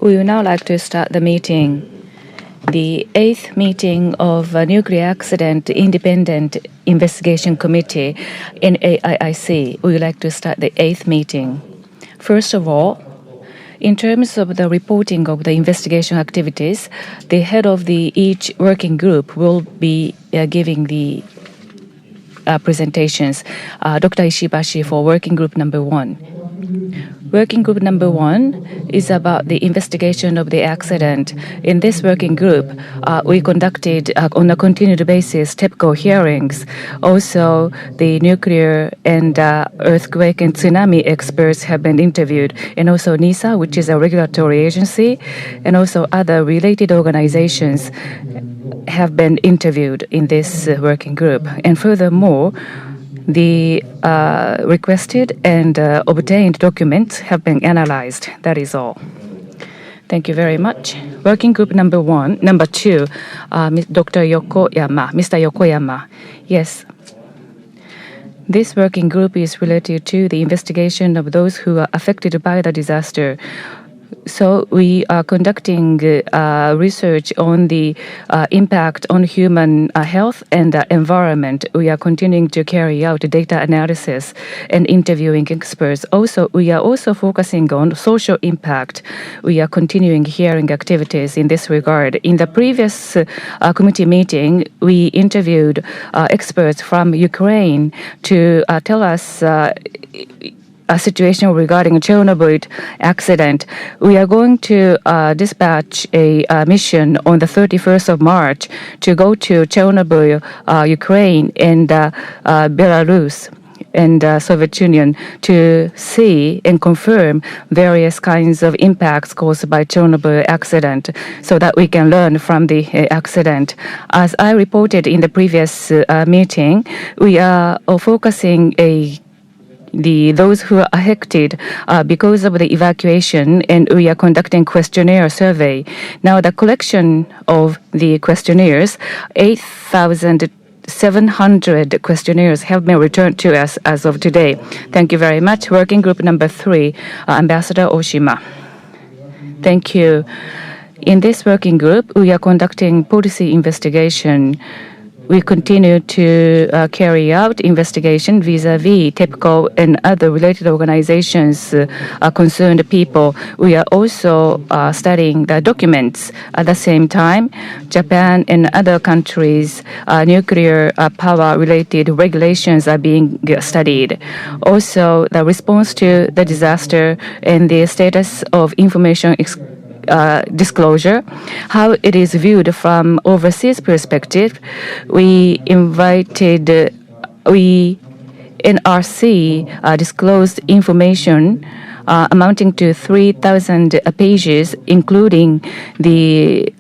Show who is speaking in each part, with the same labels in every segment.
Speaker 1: We would now like to start the meeting. The 8th meeting of Nuclear Accident Independent Investigation Committee, NAIIC. We would like to start the 8th meeting. First of all, in terms of the reporting of the investigation activities, the head of each working group will be giving the presentations. Dr. Ishibashi for working group number 1. Working group number 1 is about the investigation of the accident. In this working group, we conducted on a continued basis TEPCO hearings. Also, the nuclear and earthquake and tsunami experts have been interviewed, and also NISA, which is a regulatory agency, and also other related organizations have been interviewed in this working group. And furthermore, the requested and obtained documents have been analyzed. That is all. Thank you very much. Working group number 2, Dr. Yokoyama, Mr. Yokoyama. Yes. This working group is related to the investigation of those who are affected by the disaster. So we are conducting research on the impact on human health and environment. We are continuing to carry out data analysis and interviewing experts. Also, we are also focusing on social impact. We are continuing hearing activities in this regard. In the previous committee meeting, we interviewed experts from Ukraine to tell us a situation regarding a Chernobyl accident. We are going to dispatch a mission on the 31st of March to go to Chernobyl, Ukraine, and Belarus and Soviet Union to see and confirm various kinds of impacts caused by Chernobyl accident so that we can learn from the accident. As I reported in the previous meeting, we are focusing those who are affected because of the evacuation, and we are conducting questionnaire survey. Now, the collection of the questionnaires, 8,700 questionnaires have been returned to us as of today. Thank you very much. Working group number 3, Ambassador Oshima. Thank you. In this working group, we are conducting policy investigation. We continue to carry out investigation vis-a-vis TEPCO and other related organizations concerned people. We are also studying the documents. At the same time, Japan and other countries' nuclear power-related regulations are being studied. Also, the response to the disaster and the status of information disclosure, how it is viewed from overseas perspective. We invited, NRC disclosed information amounting to 3,000 pages, including the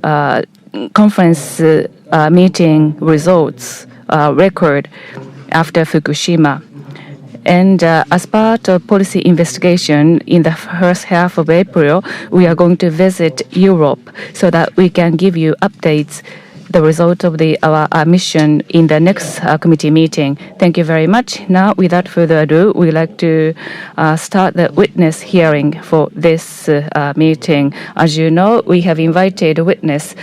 Speaker 1: conference meeting results record after Fukushima. And as part of policy investigation in the first half of April, we are going to visit Europe so that we can give you updates, the result of our mission in the next committee meeting. Thank you very much. Now, without further ado, we'd like to start the witness hearing for this meeting. As you know, we have invited a witness,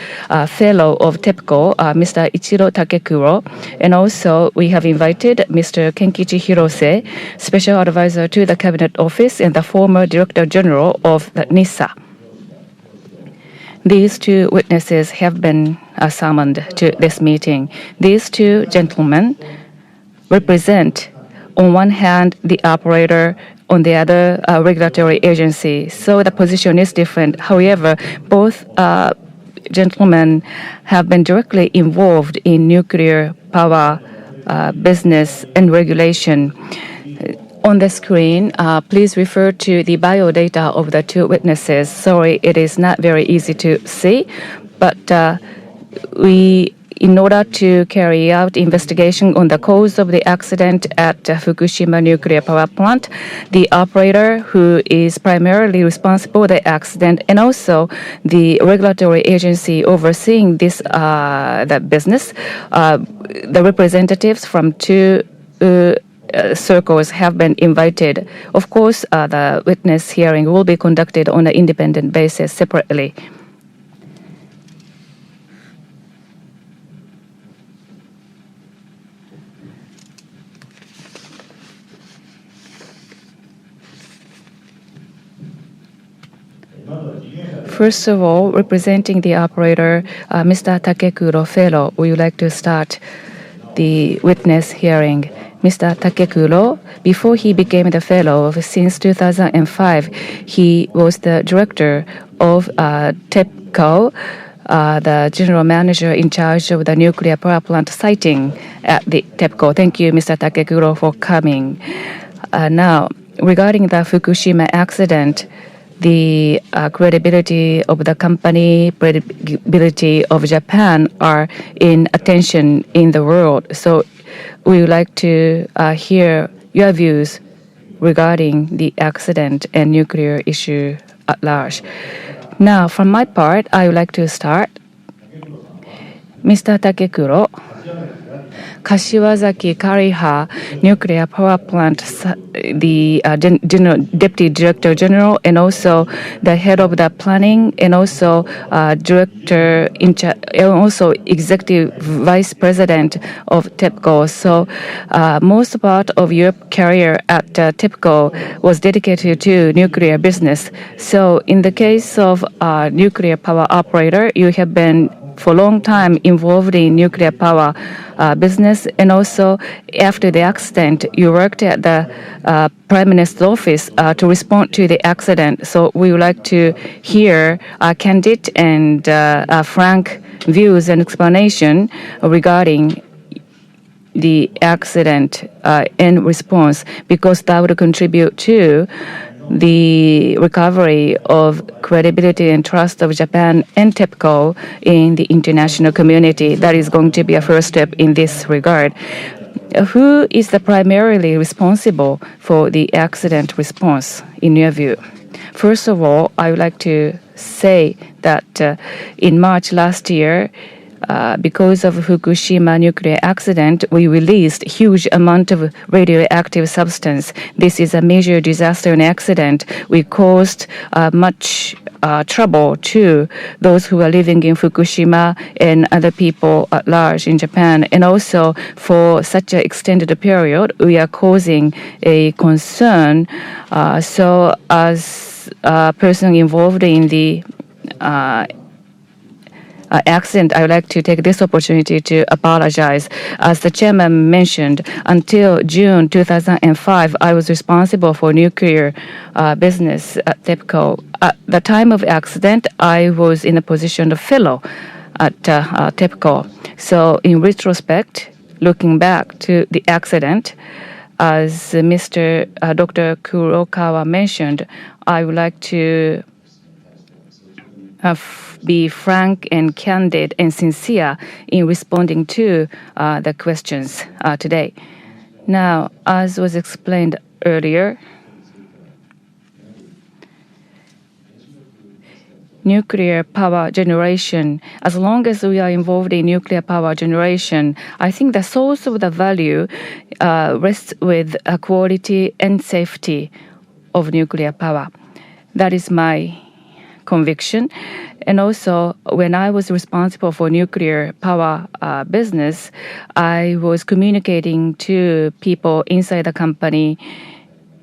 Speaker 1: fellow of TEPCO, Mr. Ichiro Takekuro, and also we have invited Mr. Kenkichi Hirose, Special Advisor to the Cabinet Office and the former Director General of the NISA. These two witnesses have been summoned to this meeting. These two gentlemen represent, on one hand, the operator, on the other, regulatory agency. So the position is different. However, both gentlemen have been directly involved in nuclear power business and regulation. On the screen, please refer to the biodata of the two witnesses. Sorry, it is not very easy to see, but in order to carry out investigation on the cause of the accident at Fukushima nuclear power plant, the operator who is primarily responsible for the accident, and also the regulatory agency overseeing this the business, the representatives from two circles have been invited. Of course, the witness hearing will be conducted on an independent basis separately. First of all, representing the operator, Mr. Takekuro Fellow, we would like to start the witness hearing. Mr. Takekuro, before he became the fellow, since 2005, he was the director of TEPCO, the general manager in charge of the nuclear power plant siting at the TEPCO. Thank you, Mr. Takekuro, for coming. Now, regarding the Fukushima accident, the credibility of the company, credibility of Japan are in attention in the world. So we would like to hear your views regarding the accident and nuclear issue at large. Now, from my part, I would like to start. Mr. Takekuro, Kashiwazaki Kariha nuclear power plant, the deputy director general, and also the head of the planning, and also director and also executive vice president of TEPCO. So most part of your career at TEPCO was dedicated to nuclear business. So in the case of nuclear power operator, you have been for a long time involved in nuclear power business, and also after the accident, you worked at the Prime Minister's office to respond to the accident. So we would like to hear candid and frank views and explanation regarding the accident and response, because that would contribute to the recovery of credibility and trust of Japan and TEPCO in the international community. That is going to be a first step in this regard. Who is the primarily responsible for the accident response, in your view? First of all, I would like to say that in March last year, because of Fukushima nuclear accident, we released huge amount of radioactive substance. This is a major disaster and accident. We caused much trouble to those who are living in Fukushima and other people at large in Japan. And also, for such an extended period, we are causing a concern. So as a person involved in the accident, I would like to take this opportunity to apologize. As the chairman mentioned, until June 2005, I was responsible for nuclear business at TEPCO. At the time of accident, I was in a position of fellow at TEPCO. So in retrospect, looking back to the accident, as Mr. Dr. Kurokawa mentioned, I would like to be frank and candid and sincere in responding to the questions today. Now, as was explained earlier, nuclear power generation, as long as we are involved in nuclear power generation, I think the source of the value rests with quality and safety of nuclear power. That is my conviction. And also, when I was responsible for nuclear power business, I was communicating to people inside the company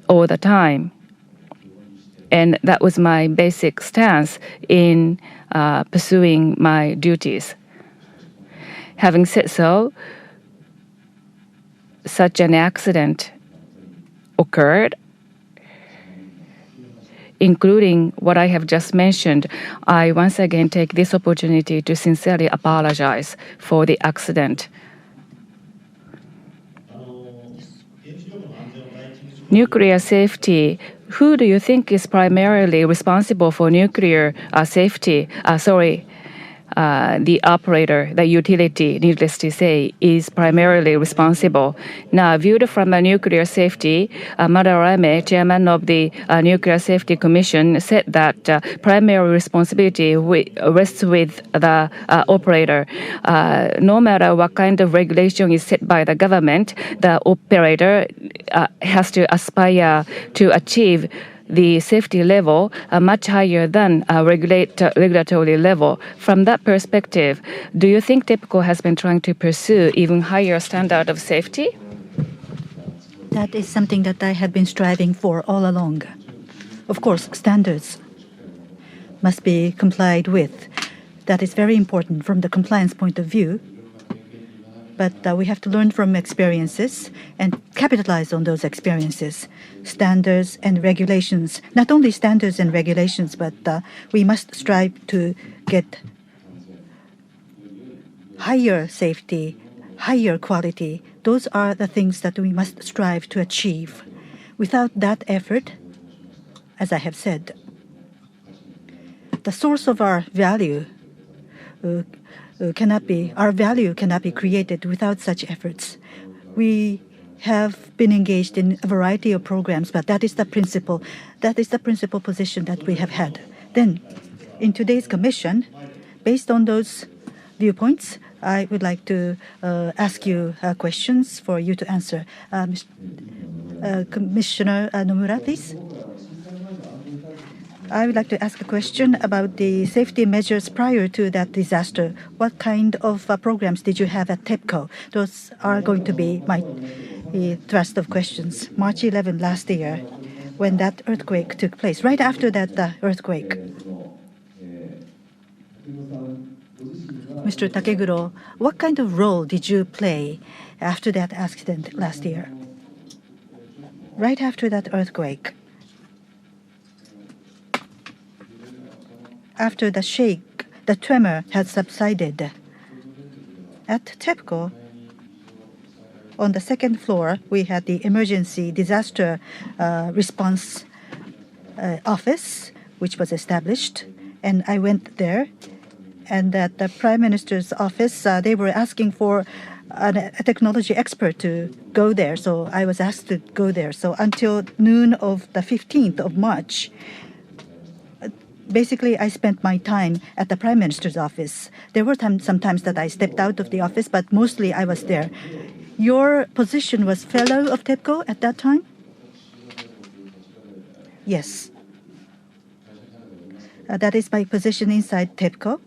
Speaker 1: all the time. And that was my basic stance in pursuing my duties. Having said so, such an accident occurred, including what I have just mentioned. I once again take this opportunity to sincerely apologize for the accident. Nuclear safety. Who do you think is primarily responsible for nuclear safety? the operator, the utility, needless to say, is primarily responsible. Now, viewed from a nuclear safety, Madarame, chairman of the Nuclear Safety Commission, said that primary responsibility rests with the operator. No matter what kind of regulation is set by the government, the operator has to aspire to achieve the safety level much higher than regulatory level. From that perspective, do you think TEPCO has been trying to pursue even higher standard of safety?
Speaker 2: That is something that I have been striving for all along. Of course, standards must be complied with. That is very important from the compliance point of view. But we have to learn from experiences and capitalize on those experiences. Standards and regulations, not only standards and regulations, but we must strive to get higher safety, higher quality. Those are the things that we must strive to achieve. Without that effort, as I have said, the source of our value cannot be created without such efforts. We have been engaged in a variety of programs, but that is the principal position that we have had. Then, in today's commission, based on those viewpoints, I would like to ask you questions for you to answer. Commissioner Nomura, please. I would like to ask a question about the safety measures prior to that disaster. What kind of programs did you have at TEPCO? Those are going to be my thrust of questions. March 11 last year, when that earthquake took place, right after that earthquake. Mr. Takeguro, what kind of role did you play after that accident last year? Right after that earthquake, after the shake, the tremor had subsided. At TEPCO, on the second floor, we had the emergency disaster response office, which was established. And I went there. And at the Prime Minister's office, they were asking for a technology expert to go there. So I was asked to go there. So until noon of the 15th of March, basically, I spent my time at the Prime Minister's office. There were some times that I stepped out of the office, but mostly I was there. Your position was Fellow of TEPCO at that time? Yes. That is my position inside TEPCO.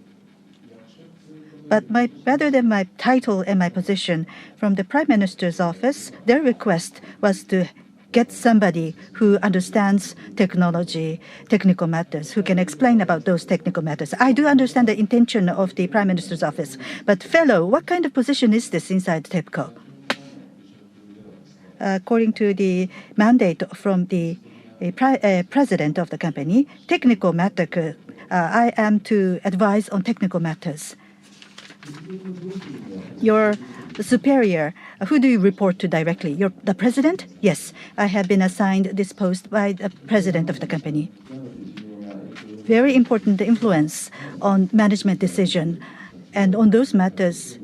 Speaker 2: But rather than my title and my position, from the Prime Minister's office, their request was to get somebody who understands technology, technical matters, who can explain about those technical matters. I do understand the intention of the Prime Minister's office, but Fellow, what kind of position is this inside TEPCO? According to the mandate from the president of the company, technical matter, I am to advise on technical matters. Your superior, who do you report to directly? The president? Yes, I have been assigned this post by the president of the company. Very important influence on management decision. And on those matters,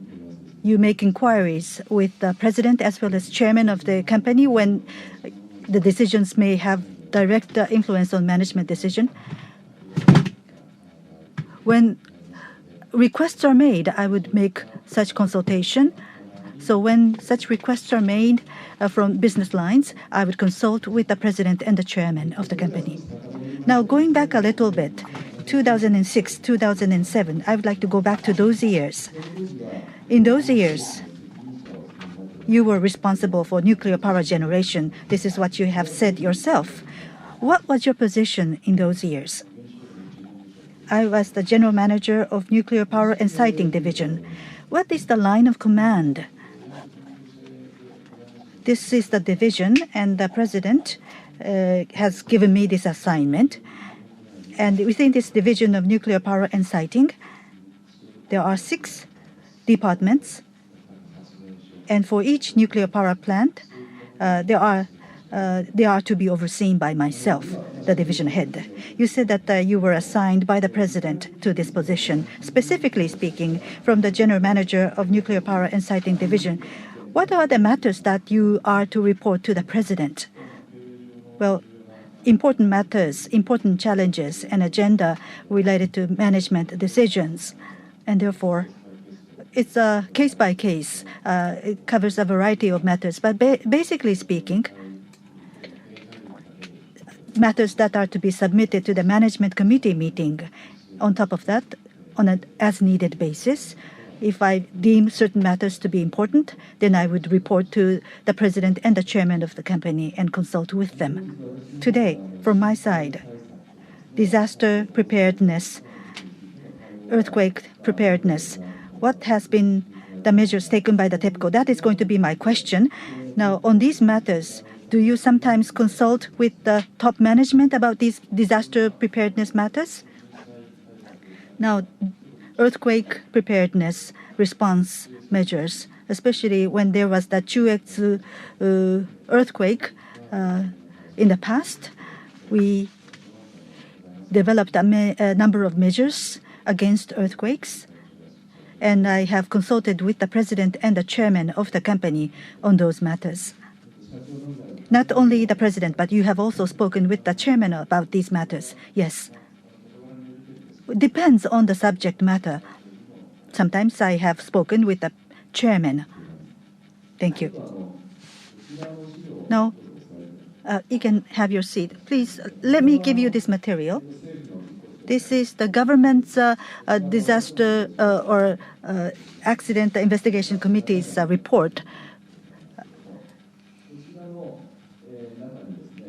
Speaker 2: you make inquiries with the president as well as chairman of the company when the decisions may have direct influence on management decision. When requests are made, I would make such consultation. So when such requests are made from business lines, I would consult with the president and the chairman of the company. Now, going back a little bit, 2006, 2007, I would like to go back to those years. In those years, you were responsible for nuclear power generation. This is what you have said yourself. What was your position in those years? I was the general manager of Nuclear Power and Siting Division. What is the line of command? This is the division, and the president has given me this assignment. And within this division of Nuclear Power and Siting, there are 6 departments. And for each nuclear power plant, they are to be overseen by myself. the division head. You said that you were assigned by the president to this position. Specifically speaking, from the general manager of Nuclear Power and Siting Division, what are the matters that you are to report to the president? Well, important matters, important challenges, and agenda related to management decisions. And therefore, it's a case by case. It covers a variety of matters. But basically speaking, matters that are to be submitted to the management committee meeting. On top of that, on an as-needed basis, if I deem certain matters to be important, then I would report to the president and the chairman of the company and consult with them. Today, from my side, disaster preparedness, earthquake preparedness, what has been the measures taken by the TEPCO? That is going to be my question. Now, on these matters, do you sometimes consult with the top management about these disaster preparedness matters? Now, earthquake preparedness response measures, especially when there was the Chuetsu earthquake in the past, we developed a number of measures against earthquakes. And I have consulted with the president and the chairman of the company on those matters. Not only the president, but you have also spoken with the chairman about these matters. Yes. It depends on the subject matter. Sometimes I have spoken with the chairman. Thank you. Now, you can have your seat. Please, let me give you this material. This is the government's disaster or accident investigation committee's report.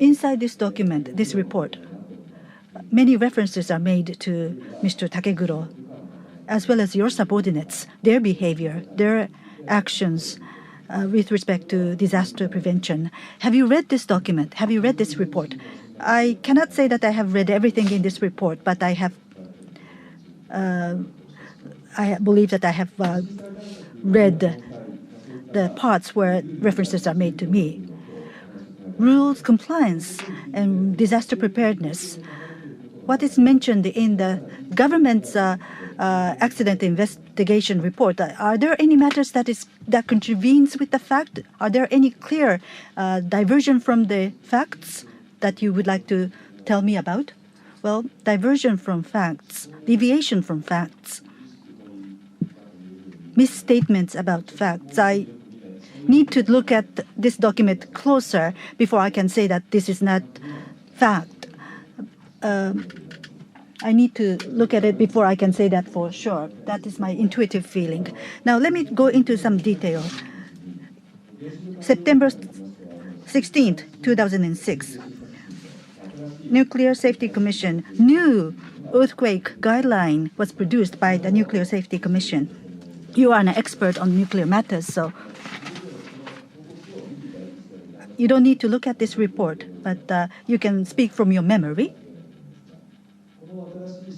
Speaker 2: Inside this document, this report, many references are made to Mr. Takeguro, as well as your subordinates, their behavior, their actions with respect to disaster prevention. Have you read this document? Have you read this report? I cannot say that I have read everything in this report, but I believe that I have read the parts where references are made to me. Rules compliance and disaster preparedness. What is mentioned in the government's accident investigation report? Are there any matters that contravenes with the fact? Are there any clear diversion from the facts that you would like to tell me about? Well, diversion from facts, deviation from facts, misstatements about facts. I need to look at this document closer before I can say that this is not fact. I need to look at it before I can say that for sure. That is my intuitive feeling. Now, let me go into some detail. September 16th, 2006. Nuclear Safety Commission, new earthquake guideline was produced by the Nuclear Safety Commission. You are an expert on nuclear matters, so you don't need to look at this report, but you can speak from your memory.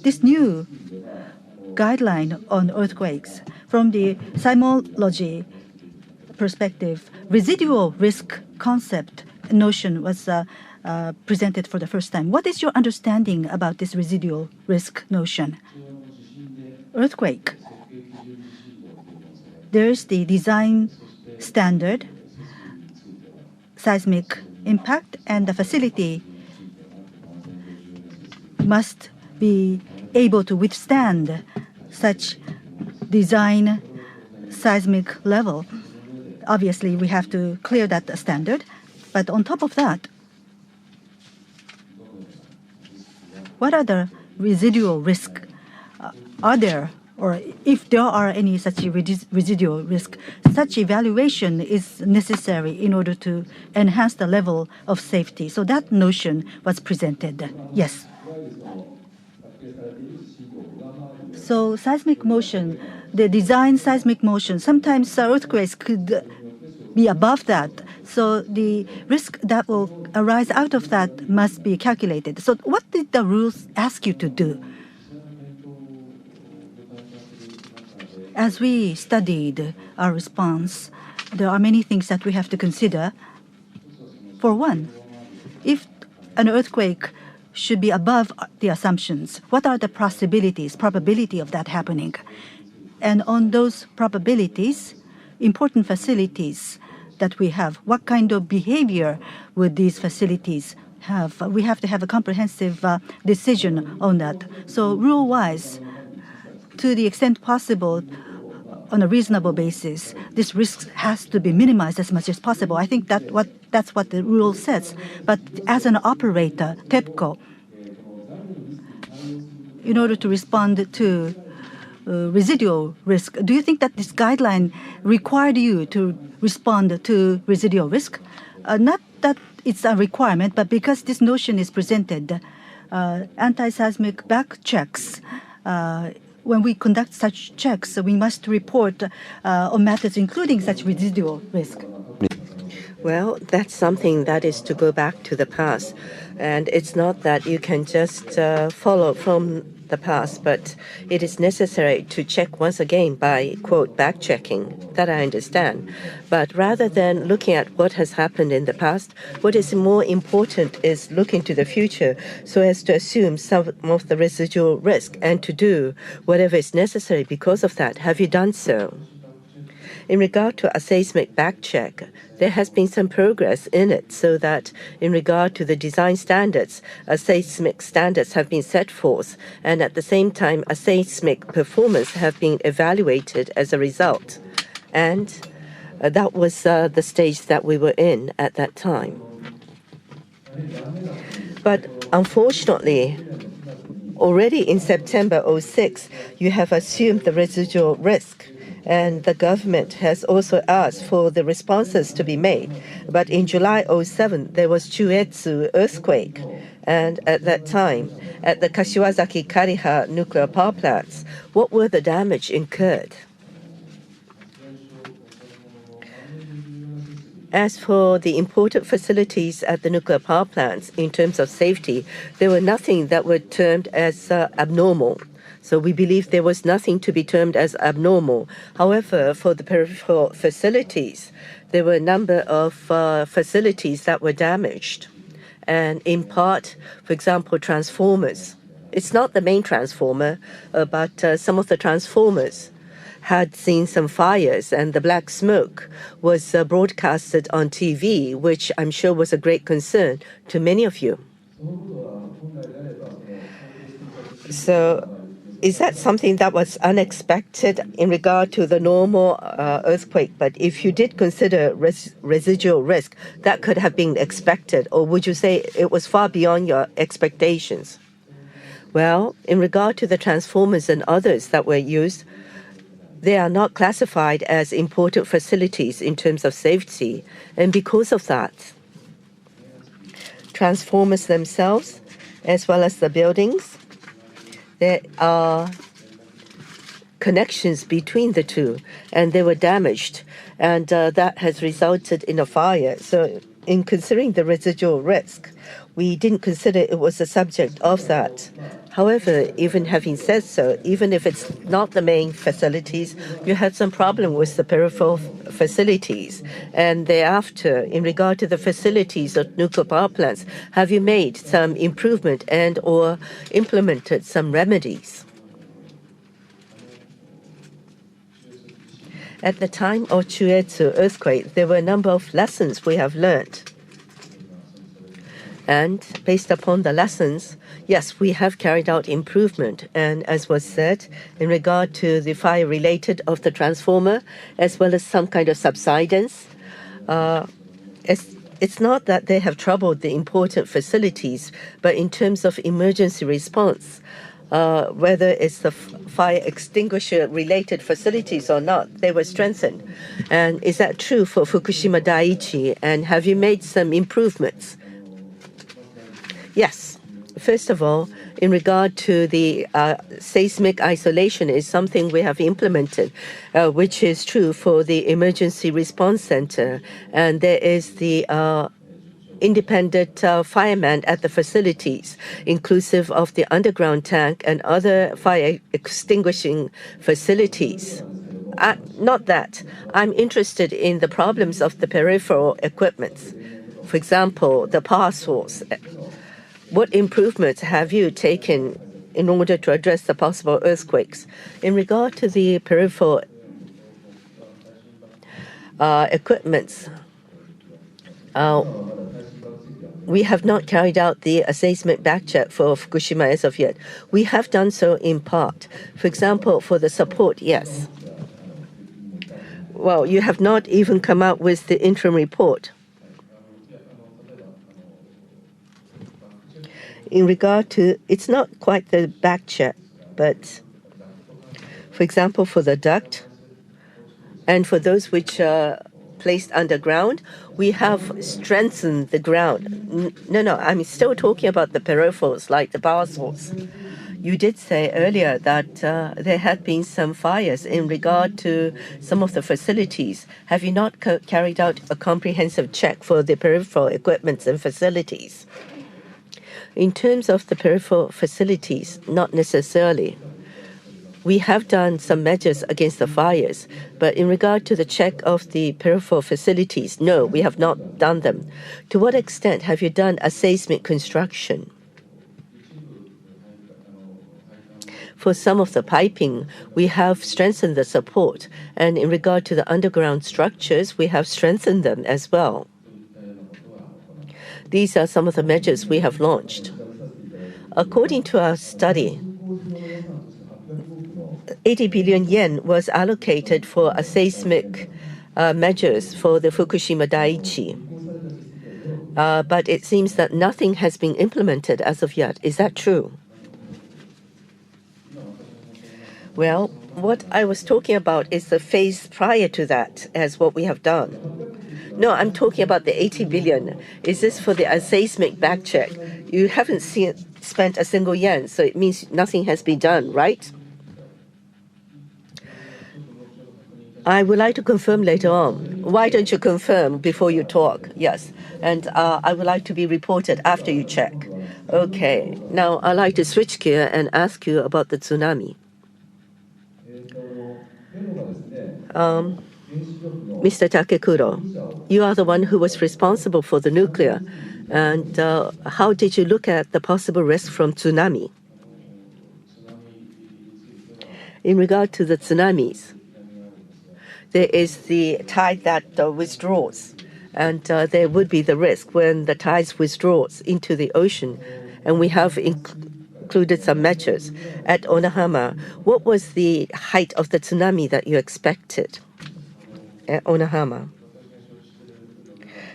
Speaker 2: This new guideline on earthquakes, from the seismology perspective, residual risk concept notion was presented for the first time. What is your understanding about this residual risk notion? Earthquake. There is the design standard, seismic impact, and the facility must be able to withstand such design seismic level. Obviously, we have to clear that standard. But on top of that, what are the residual risks? Are there, or if there are any such residual risk, such evaluation is necessary in order to enhance the level of safety. So that notion was presented. Yes. So seismic motion, the design seismic motion, sometimes earthquakes could be above that. So the risk that will arise out of that must be calculated. So what did the rules ask you to do? As we studied our response, there are many things that we have to consider. For one, if an earthquake should be above the assumptions. What are the probability of that happening? And on those probabilities, important facilities that we have, what kind of behavior would these facilities have? We have to have a comprehensive decision on that. So rule-wise, to the extent possible, on a reasonable basis, this risk has to be minimized as much as possible. I think that's what the rule says. But as an operator, TEPCO, in order to respond to residual risk, do you think that this guideline required you to respond to residual risk? Not that it's a requirement, but because this notion is presented, anti-seismic back checks, when we conduct such checks, we must report on matters including such residual risk.
Speaker 3: Well, that's something that is to go back to the past. And it's not that you can just follow from the past, but it is necessary to check once again by, quote, back-checking. That I understand. But rather than looking at what has happened in the past, what is more important is looking to the future so as to assume some of the residual risk and to do whatever is necessary because of that. Have you done so? In regard to a seismic back-check, there has been some progress in it so that in regard to the design standards, seismic standards have been set forth, and at the same time, a seismic performance have been evaluated as a result. And that was the stage that we were in at that time. But unfortunately, already in September 2006, you have assumed the residual risk. And the government has also asked for the responses to be made. But in July 2007, there was Chuetsu earthquake. And at that time, at the Kashiwazaki Kariha nuclear power plants, what were the damage incurred? As for the important facilities at the nuclear power plants in terms of safety, there were nothing that were termed as abnormal. So we believe there was nothing to be termed as abnormal. However, for the peripheral facilities, there were a number of facilities that were damaged. And in part, for example, transformers. It's not the main transformer, but some of the transformers had seen some fires, and the black smoke was broadcasted on TV, which I'm sure was a great concern to many of you. So, is that something that was unexpected in regard to the normal earthquake? But if you did consider residual risk, that could have been expected, or would you say it was far beyond your expectations? Well, in regard to the transformers and others that were used, they are not classified as important facilities in terms of safety. And because of that, transformers themselves, as well as the buildings, there are connections between the two, and they were damaged, and that has resulted in a fire. So in considering the residual risk, we didn't consider it was a subject of that. However, even having said so, even if it's not the main facilities, you had some problem with the peripheral facilities. And thereafter, in regard to the facilities of nuclear power plants, have you made some improvement and or implemented some remedies? At the time of Chuetsu earthquake, there were a number of lessons we have learned. And based upon the lessons, yes, we have carried out improvement. And as was said, in regard to the fire related of the transformer, as well as some kind of subsidence, it's not that they have troubled the important facilities, but in terms of emergency response, whether it's the fire extinguisher related facilities or not, they were strengthened. And is that true for Fukushima Daiichi? And have you made some improvements? Yes. First of all, in regard to the seismic isolation is something we have implemented, which is true for the Emergency Response Center. And there is the independent fireman at the facilities, inclusive of the underground tank and other fire extinguishing facilities. Not that. I'm interested in the problems of the peripheral equipment. For example, the power source. what improvements have you taken in order to address the possible earthquakes? In regard to the peripheral equipments, we have not carried out the seismic backcheck for Fukushima as of yet. We have done so in part. For example, for the support, yes. Well, you have not even come out with the interim report. In regard to, it's not quite the back check, but for example, for the duct and for those which are placed underground, we have strengthened the ground. No, I'm still talking about the peripherals, like the power source. You did say earlier that there had been some fires in regard to some of the facilities. Have you not carried out a comprehensive check for the peripheral equipment and facilities? In terms of the peripheral facilities, not necessarily. We have done some measures against the fires, but in regard to the check of the peripheral facilities, no, we have not done them. To what extent have you done a seismic construction? For some of the piping, we have strengthened the support, and in regard to the underground structures, we have strengthened them as well. These are some of the measures we have launched. According to our study, 80 billion yen was allocated for a seismic measures for the Fukushima Daiichi. But it seems that nothing has been implemented as of yet. Is that true? Well, what I was talking about is the phase prior to that as what we have done. No, I'm talking about the 80 billion. Is this for the seismic back check? You haven't spent a single yen, so it means nothing has been done, right? I would like to confirm later on. Why don't you confirm before you talk? Yes. And I would like to be reported after you check. Okay. Now, I'd like to switch gear and ask you about the tsunami. Mr. Takekuro, you are the one who was responsible for the nuclear. And how did you look at the possible risk from tsunami? In regard to the tsunamis, there is the tide that withdraws, and there would be the risk when the tide withdraws into the ocean. And we have included some measures. At Onahama, what was the height of the tsunami that you expected at Onahama?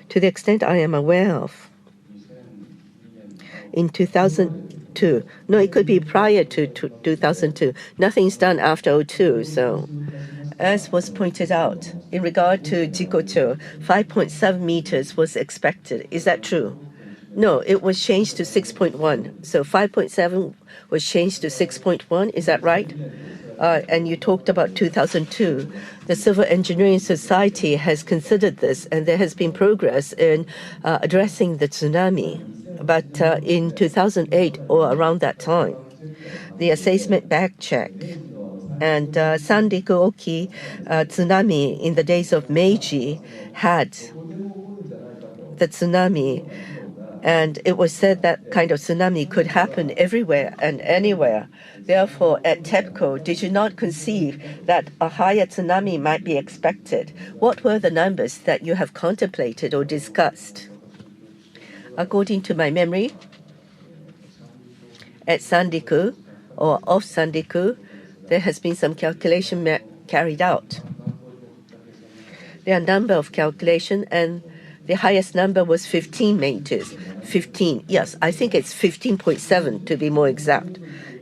Speaker 3: To the extent I am aware of, in 2002, no, it could be prior to 2002. Nothing's done after 2002, so as was pointed out, in regard to Jikocho, 5.7 meters was expected. Is that true? No, it was changed to 6.1. So 5.7 was changed to 6.1. Is that right? And you talked about 2002. The Civil Engineering Society has considered this, and there has been progress in addressing the tsunami. But in 2008 or around that time, the seismic back check and Sanriku Oki tsunami in the days of Meiji had the tsunami, and it was said that kind of tsunami could happen everywhere and anywhere. Therefore, at TEPCO, did you not conceive that a higher tsunami might be expected? What were the numbers that you have contemplated or discussed? According to my memory, at Sanriku or off Sanriku, there has been some calculation carried out. There are a number of calculations, and the highest number was 15 meters. 15, yes, I think it's 15.7 to be more exact.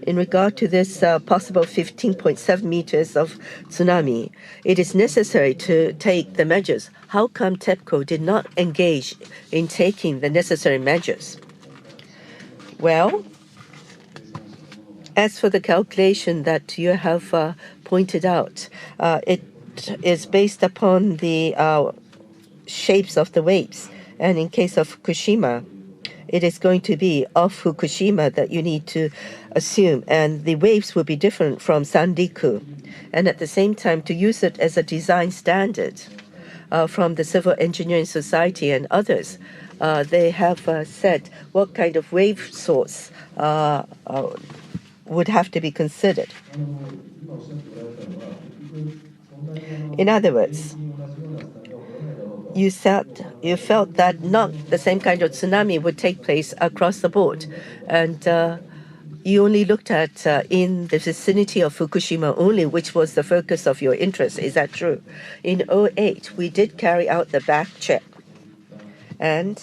Speaker 3: In regard to this possible 15.7 meters of tsunami, it is necessary to take the measures. How come TEPCO did not engage in taking the necessary measures? Well, as for the calculation that you have pointed out, it is based upon the shapes of the waves. And in case of Fukushima, it is going to be off Fukushima that you need to assume. And the waves will be different from Sanriku. And at the same time, to use it as a design standard from the Civil Engineering Society and others, they have said what kind of wave source would have to be considered. In other words, you felt that not the same kind of tsunami would take place across the board, and you only looked at in the vicinity of Fukushima only, which was the focus of your interest. Is that true? In 2008, we did carry out the back check, and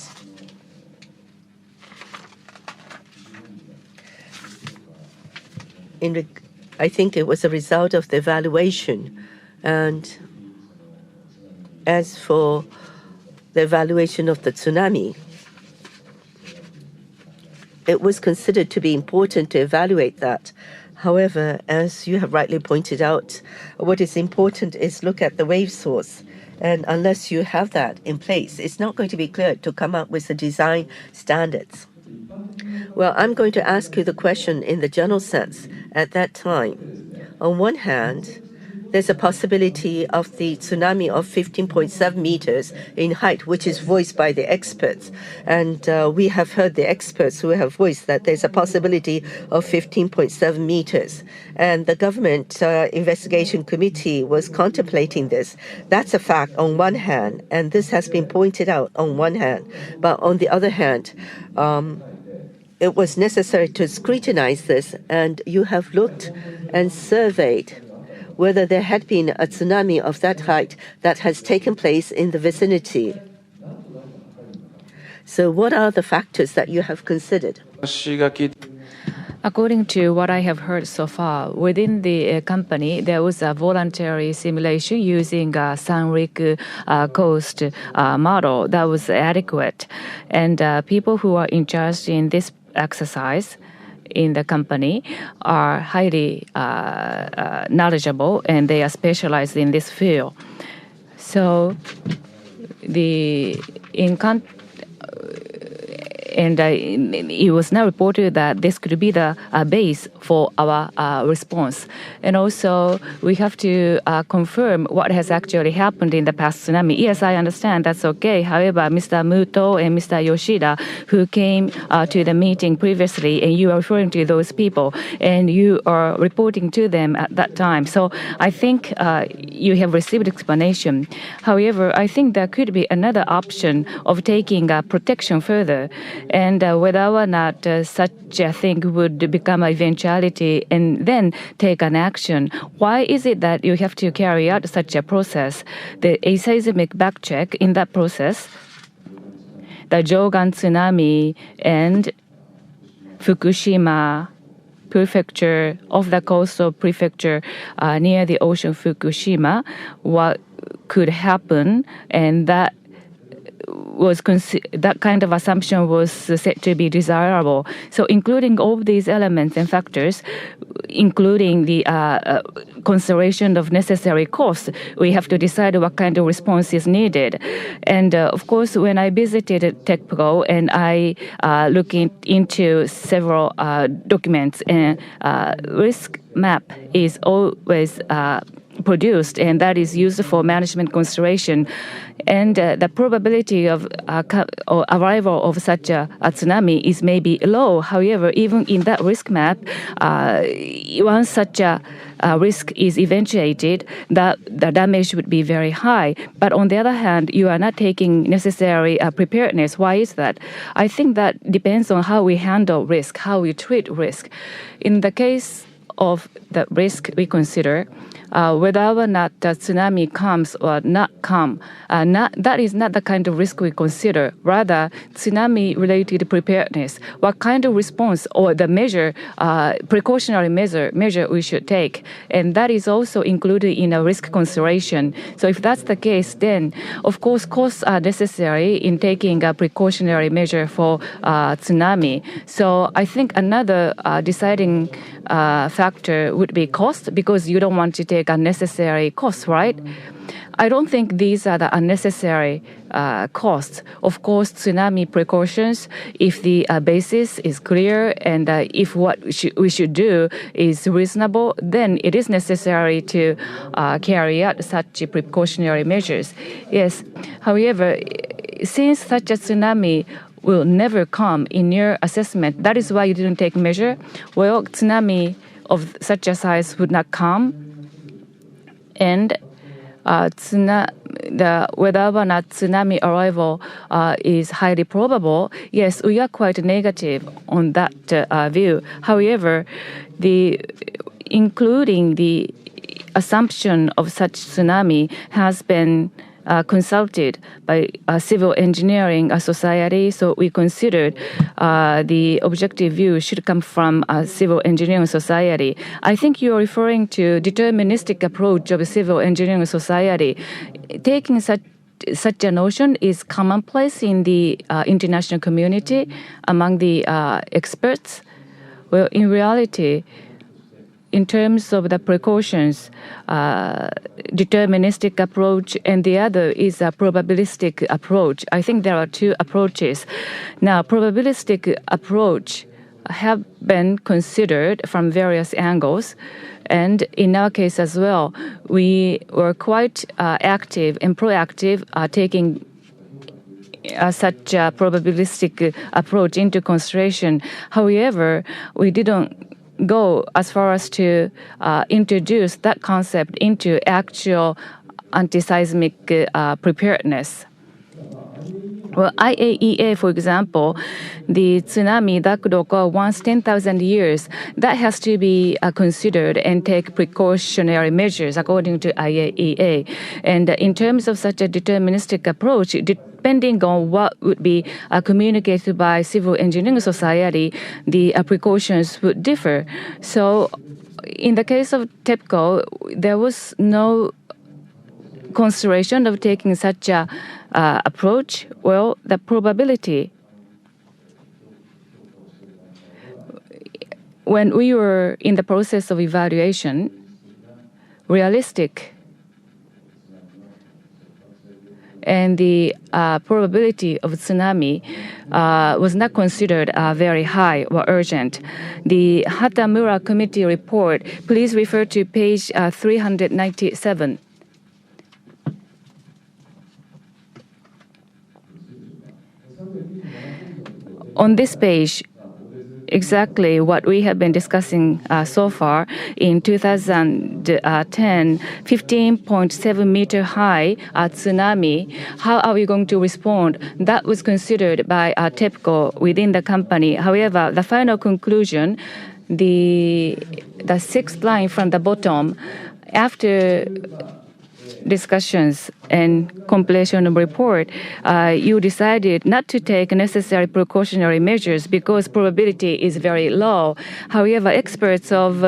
Speaker 3: I think it was a result of the evaluation. And as for the evaluation of the tsunami, it was considered to be important to evaluate that. However, as you have rightly pointed out, what is important is look at the wave source. And unless you have that in place, it's not going to be clear to come up with the design standards. Well, I'm going to ask you the question in the general sense. At that time, on one hand, there's a possibility of the tsunami of 15.7 meters in height, which is voiced by the experts. And we have heard the experts who have voiced that there's a possibility of 15.7 meters. And the government investigation committee was contemplating this. That's a fact on one hand, and this has been pointed out on one hand. But on the other hand, it was necessary to scrutinize this, and you have looked and surveyed whether there had been a tsunami of that height that has taken place in the vicinity. So what are the factors that you have considered?
Speaker 1: According to what I have heard so far, within the company, there was a voluntary simulation using a Sanrik coast model that was adequate. And people who are in charge in this exercise in the company are highly knowledgeable, and they are specialized in this field. So it was now reported that this could be the base for our response. And also, we have to confirm what has actually happened in the past tsunami. Yes, I understand that's okay. However, Mr. Muto and Mr. Yoshida, who came to the meeting previously, and you are referring to those people, and you are reporting to them at that time. So I think you have received explanation. However, I think there could be another option of taking protection further. And whether or not such a thing would become an eventuality and then take an action. Why is it that you have to carry out such a process? The seismic backcheck in that process, the Jogan tsunami and Fukushima prefecture of the coastal prefecture near the ocean Fukushima, what could happen, and that kind of assumption was said to be desirable. So including all these elements and factors, including the consideration of necessary costs, we have to decide what kind of response is needed. And of course, when I visited TEPCO and I looked into several documents, and risk map is always produced, and that is used for management consideration. And the probability of arrival of such a tsunami is maybe low. However, even in that risk map, once such a risk is eventuated, that the damage would be very high. But on the other hand, you are not taking necessary preparedness. Why is that? I think that depends on how we handle risk, how we treat risk. In the case of the risk we consider, whether or not the tsunami comes or not come, that is not the kind of risk we consider. Rather, tsunami-related preparedness, what kind of response or the measure, precautionary measure we should take, and that is also included in a risk consideration. So if that's the case, then of course costs are necessary in taking a precautionary measure for tsunami. So I think another deciding factor would be cost, because you don't want to take unnecessary costs, right? I don't think these are the unnecessary costs. Of course, tsunami precautions, if the basis is clear and if what we should do is reasonable, then it is necessary to carry out such precautionary measures. Yes. However, since such a tsunami will never come in your assessment, that is why you didn't take measure. Well, tsunami of such a size would not come, and whether or not tsunami arrival is highly probable, yes, we are quite negative on that view. However, including the assumption of such tsunami has been consulted by civil engineering society, so we considered the objective view should come from civil engineering society. I think you are referring to deterministic approach of civil engineering society. Taking such a notion is commonplace in the international community among the experts. Well, in reality, in terms of the precautions, deterministic approach, and the other is a probabilistic approach. I think there are two approaches. Now, probabilistic approach have been considered from various angles, and in our case as well, we were quite active and proactive taking such a probabilistic approach into consideration. However, we didn't go as far as to introduce that concept into actual anti-seismic preparedness. Well, IAEA, for example, the tsunami that could occur once 10,000 years, that has to be considered and take precautionary measures according to IAEA. And in terms of such a deterministic approach, depending on what would be communicated by civil engineering society, the precautions would differ. So in the case of TEPCO, there was no consideration of taking such a approach. Well, the probability, when we were in the process of evaluation, realistic and the probability of tsunami was not considered very high or urgent. The Hatamura Committee report, please refer to page 397. On this page, exactly what we have been discussing so far. In 2010, 15.7 meter high tsunami, how are we going to respond? That was considered by TEPCO within the company. However, the final conclusion, the sixth line from the bottom, after discussions and completion of report, you decided not to take necessary precautionary measures because probability is very low. However, experts of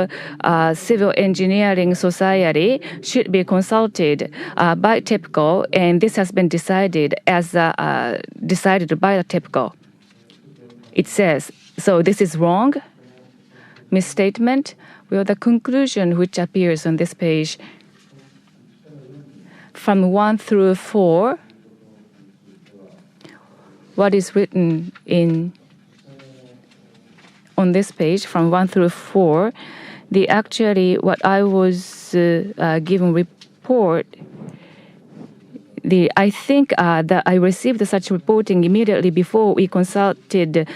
Speaker 1: civil engineering society should be consulted by TEPCO, and this has been decided decided by the TEPCO. It says, so this is wrong, misstatement. Well, the conclusion which appears on this page, from 1 through 4, what is written on this page from 1 through 4, what I was given report, I think that I received such reporting immediately before we consulted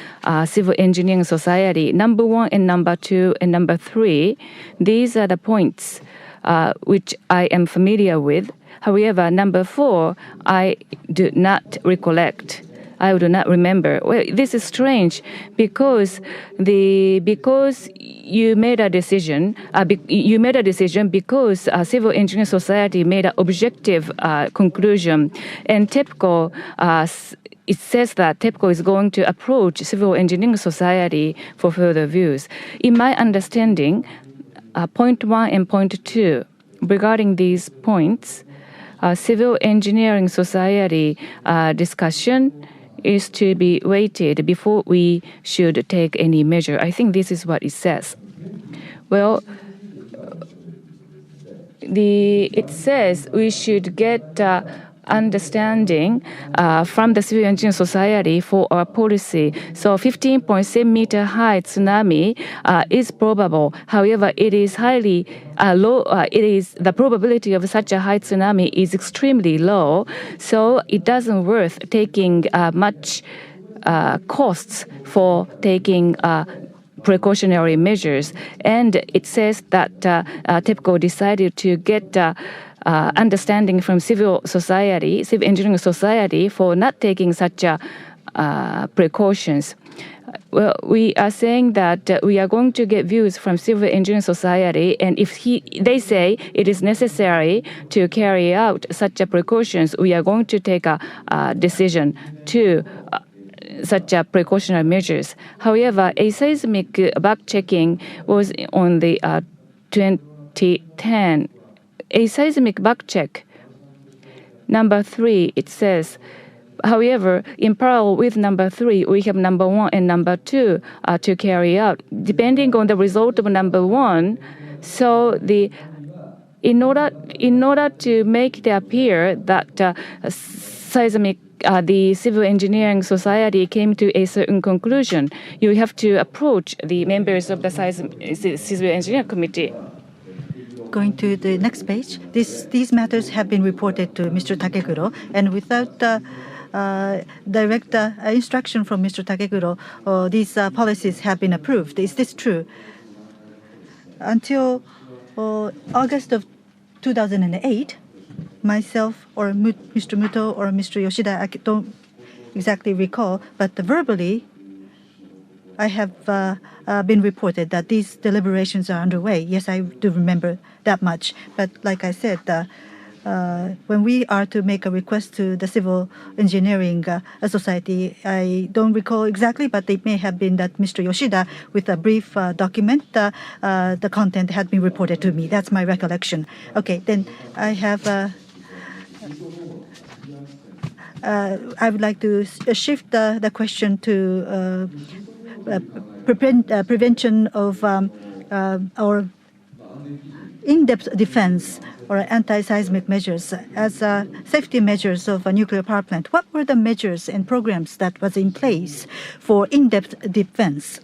Speaker 1: Civil Engineering Society. Number 1 and number 2 and number 3, these are the points which I am familiar with. However, number 4, I do not recollect. I do not remember. Well, this is strange because you made a decision. You made a decision because Civil Engineering Society made an objective conclusion, and TEPCO. It says that TEPCO is going to approach Civil Engineering Society for further views. In my understanding, point 1 and point 2, regarding these points, Civil Engineering Society discussion is to be waited before we should take any measure. I think this is what it says. Well, it says we should get understanding from the civil engineering society for our policy. So 15.7 meter high tsunami is probable. However, it is highly low. The probability of such a high tsunami is extremely low. So it doesn't worth taking much costs for taking precautionary measures. And it says that TEPCO decided to get understanding from civil engineering society for not taking such precautions. Well, we are saying that we are going to get views from civil engineering society, and if they say it is necessary to carry out such precautions, we are going to take a decision to such precautionary measures. However, a seismic back-checking was on the 2010. A seismic back-check, number 3, it says. However, in parallel with number 3, we have number 1 and number 2 to carry out. Depending on the result of number 1, so in order to make it appear that the Civil Engineering Society came to a certain conclusion, you have to approach the members of the Civil Engineering Committee.
Speaker 2: Going to the next page, these matters have been reported to Mr. Takeguro, and without direct instruction from Mr. Takeguro, these policies have been approved. Is this true? Until August of 2008, myself or Mr. Muto or Mr. Yoshida, I don't exactly recall, but verbally, I have been reported that these deliberations are underway. Yes, I do remember that much. But like I said, when we are to make a request to the Civil Engineering Society, I don't recall exactly, but it may have been that Mr. Yoshida, with a brief document, the content had been reported to me. That's my recollection. Okay, then I have... I would like to shift the question to prevention of or in-depth defense or anti-seismic measures as safety measures of a nuclear power plant. What were the measures and programs that was in place for in-depth defense?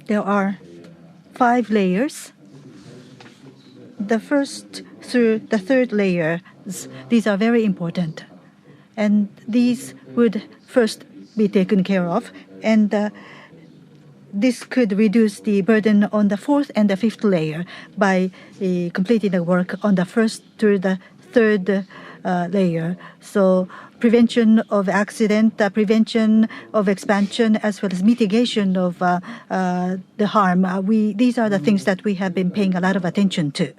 Speaker 2: There are 5 layers. The first through the third layers, these are very important. And these would first be taken care of. And this could reduce the burden on the 4th and the 5th layer by completing the work on the 1st through the 3rd layer. So prevention of accident, prevention of expansion, as well as mitigation of the harm. These are the things that we have been paying a lot of attention to.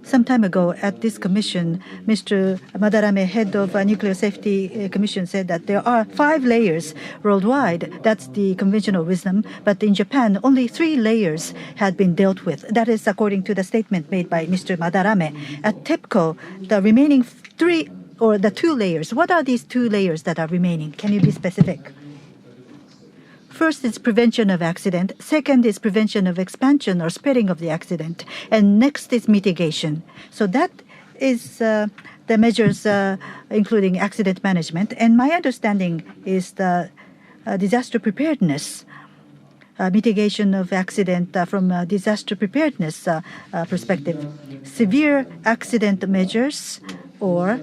Speaker 2: Some time ago at this commission, Mr. Madarame, head of Nuclear Safety Commission, said that there are 5 layers worldwide. That's the conventional wisdom. But in Japan, only 3 layers had been dealt with. That is according to the statement made by Mr. Madarame. At TEPCO, the remaining 3 or the 2 layers, what are these 2 layers that are remaining? Can you be specific? First is prevention of accident. Second is prevention of expansion or spreading of the accident. And next is mitigation. So that is the measures including accident management. And my understanding is the disaster preparedness, mitigation of accident from a disaster preparedness perspective. Severe accident measures or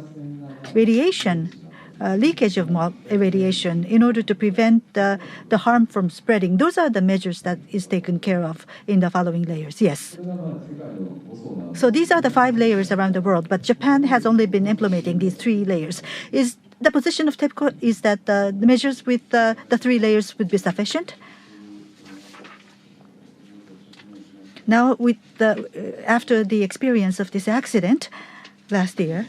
Speaker 2: radiation leakage of radiation in order to prevent the harm from spreading. Those are the measures that is taken care of in the following layers. Yes. So these are the 5 layers around the world, but Japan has only been implementing these 3 layers. Is the position of TEPCO is that the measures with the 3 layers would be sufficient? Now, with after the experience of this accident last year,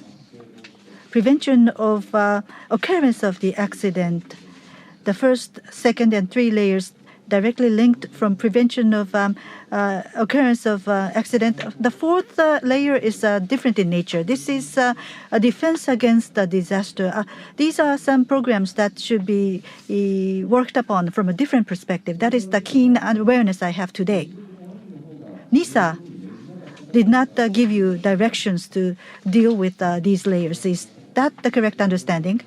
Speaker 2: prevention of occurrence of the accident, the 1st, 2nd, and 3 layers, directly linked from prevention of occurrence of accident. The fourth layer is different in nature. This is a defense against the disaster. These are some programs that should be worked upon from a different perspective. That is the keen awareness I have today. NISA did not give you directions to deal with these layers. Is that the correct understanding?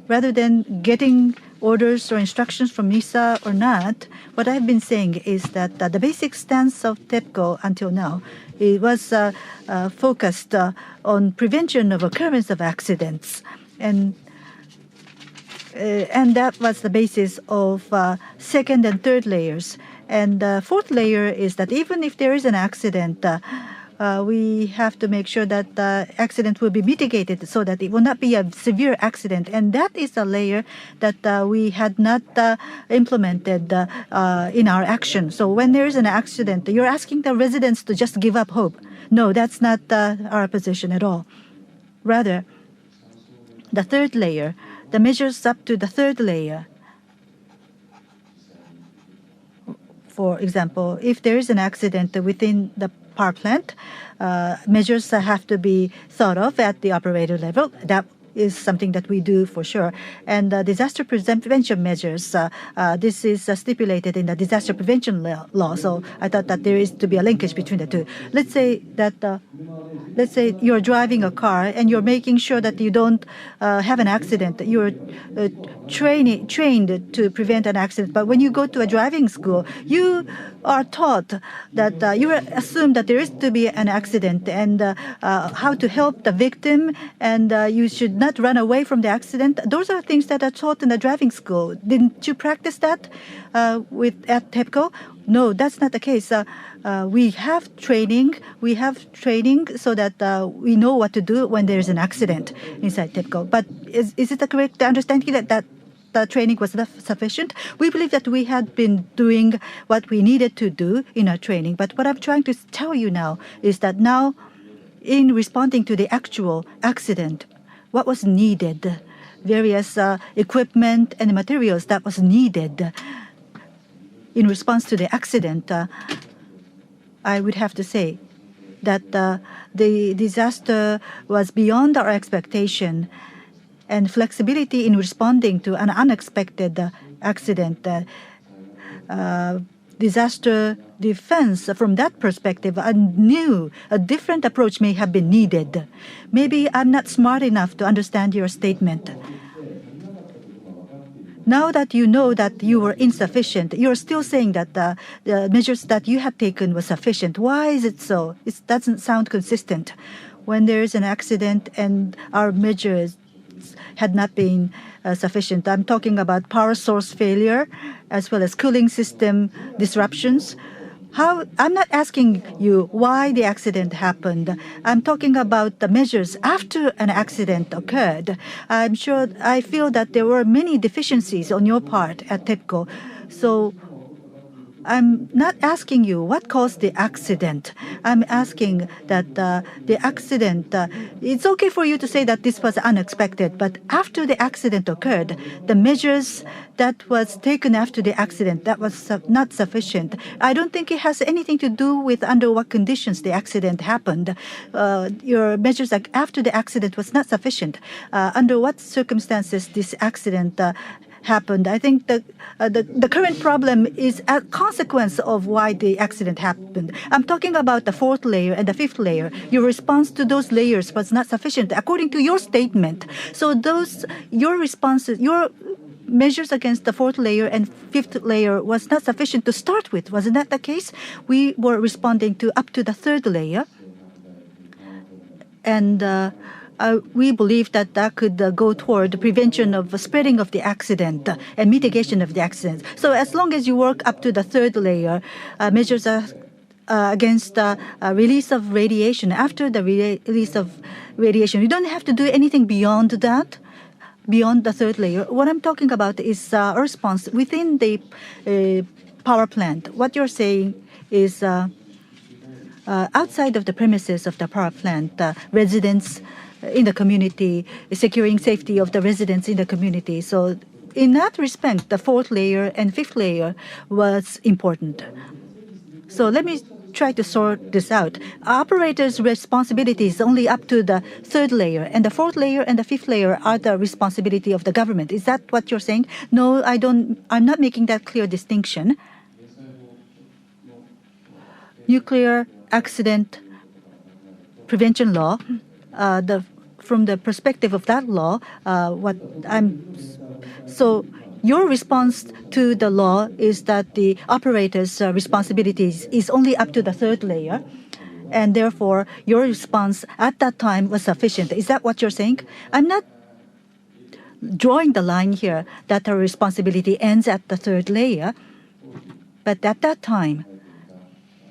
Speaker 2: Rather than getting orders or instructions from NISA or not, what I've been saying is that the basic stance of TEPCO until now, it was focused on prevention of occurrence of accidents. And that was the basis of second and third layers. And the fourth layer is that even if there is an accident, we have to make sure that the accident will be mitigated so that it will not be a severe accident. And that is a layer that we had not implemented in our action. So when there is an accident, you're asking the residents to just give up hope. No, that's not our position at all. Rather, the third layer, the measures up to the third layer. For example, if there is an accident within the power plant, measures have to be thought of at the operator level. That is something that we do for sure. And disaster prevention measures, this is stipulated in the disaster prevention law. So I thought that there is to be a linkage between the two. Let's say that let's say you're driving a car and you're making sure that you don't have an accident. You're trained to prevent an accident. But when you go to a driving school, you are taught that you assume that there is to be an accident and how to help the victim, and you should not run away from the accident. Those are things that are taught in the driving school. Didn't you practice that at TEPCO? No, that's not the case. We have training. We have training so that we know what to do when there is an accident inside TEPCO. But is it the correct understanding that the training was not sufficient? We believe that we had been doing what we needed to do in our training. But what I'm trying to tell you now is that now, in responding to the actual accident, what was needed, various equipment and materials that was needed in response to the accident, I would have to say that the disaster was beyond our expectation, and flexibility in responding to an unexpected accident, disaster defense from that perspective, a different approach may have been needed. Maybe I'm not smart enough to understand your statement. Now that you know that you were insufficient, you're still saying that the measures that you have taken were sufficient. Why is it so? It doesn't sound consistent. When there is an accident and our measures had not been sufficient. I'm talking about power source failure as well as cooling system disruptions. I'm not asking you why the accident happened. I'm talking about the measures after an accident occurred. I feel that there were many deficiencies on your part at TEPCO. So I'm not asking you what caused the accident. I'm asking that the accident, it's okay for you to say that this was unexpected, but after the accident occurred, the measures that was taken after the accident, that was not sufficient. I don't think it has anything to do with under what conditions the accident happened. Your measures after the accident was not sufficient. Under what circumstances this accident happened. I think that the current problem is a consequence of why the accident happened. I'm talking about the fourth layer and the fifth layer. Your response to those layers was not sufficient, according to your statement. So your responses, your measures against the fourth layer and fifth layer was not sufficient to start with. Wasn't that the case? We were responding to up to the third layer. And we believe that that could go toward the prevention of the spreading of the accident and mitigation of the accident. So as long as you work up to the third layer, measures against release of radiation, after the release of radiation, you don't have to do anything beyond that, beyond the third layer. What I'm talking about is a response within the power plant. What you're saying is outside of the premises of the power plant, residents in the community, securing safety of the residents in the community. So in that respect, the fourth layer and fifth layer was important. So let me try to sort this out. Operators' responsibility is only up to the third layer, and the fourth layer and the fifth layer are the responsibility of the government. Is that what you're saying? No, I don't. I'm not making that clear distinction. Nuclear accident prevention law, from the perspective of that law, so your response to the law is that the operator's responsibilities is only up to the third layer, and therefore your response at that time was sufficient. Is that what you're saying? I'm not drawing the line here that the responsibility ends at the third layer, but at that time,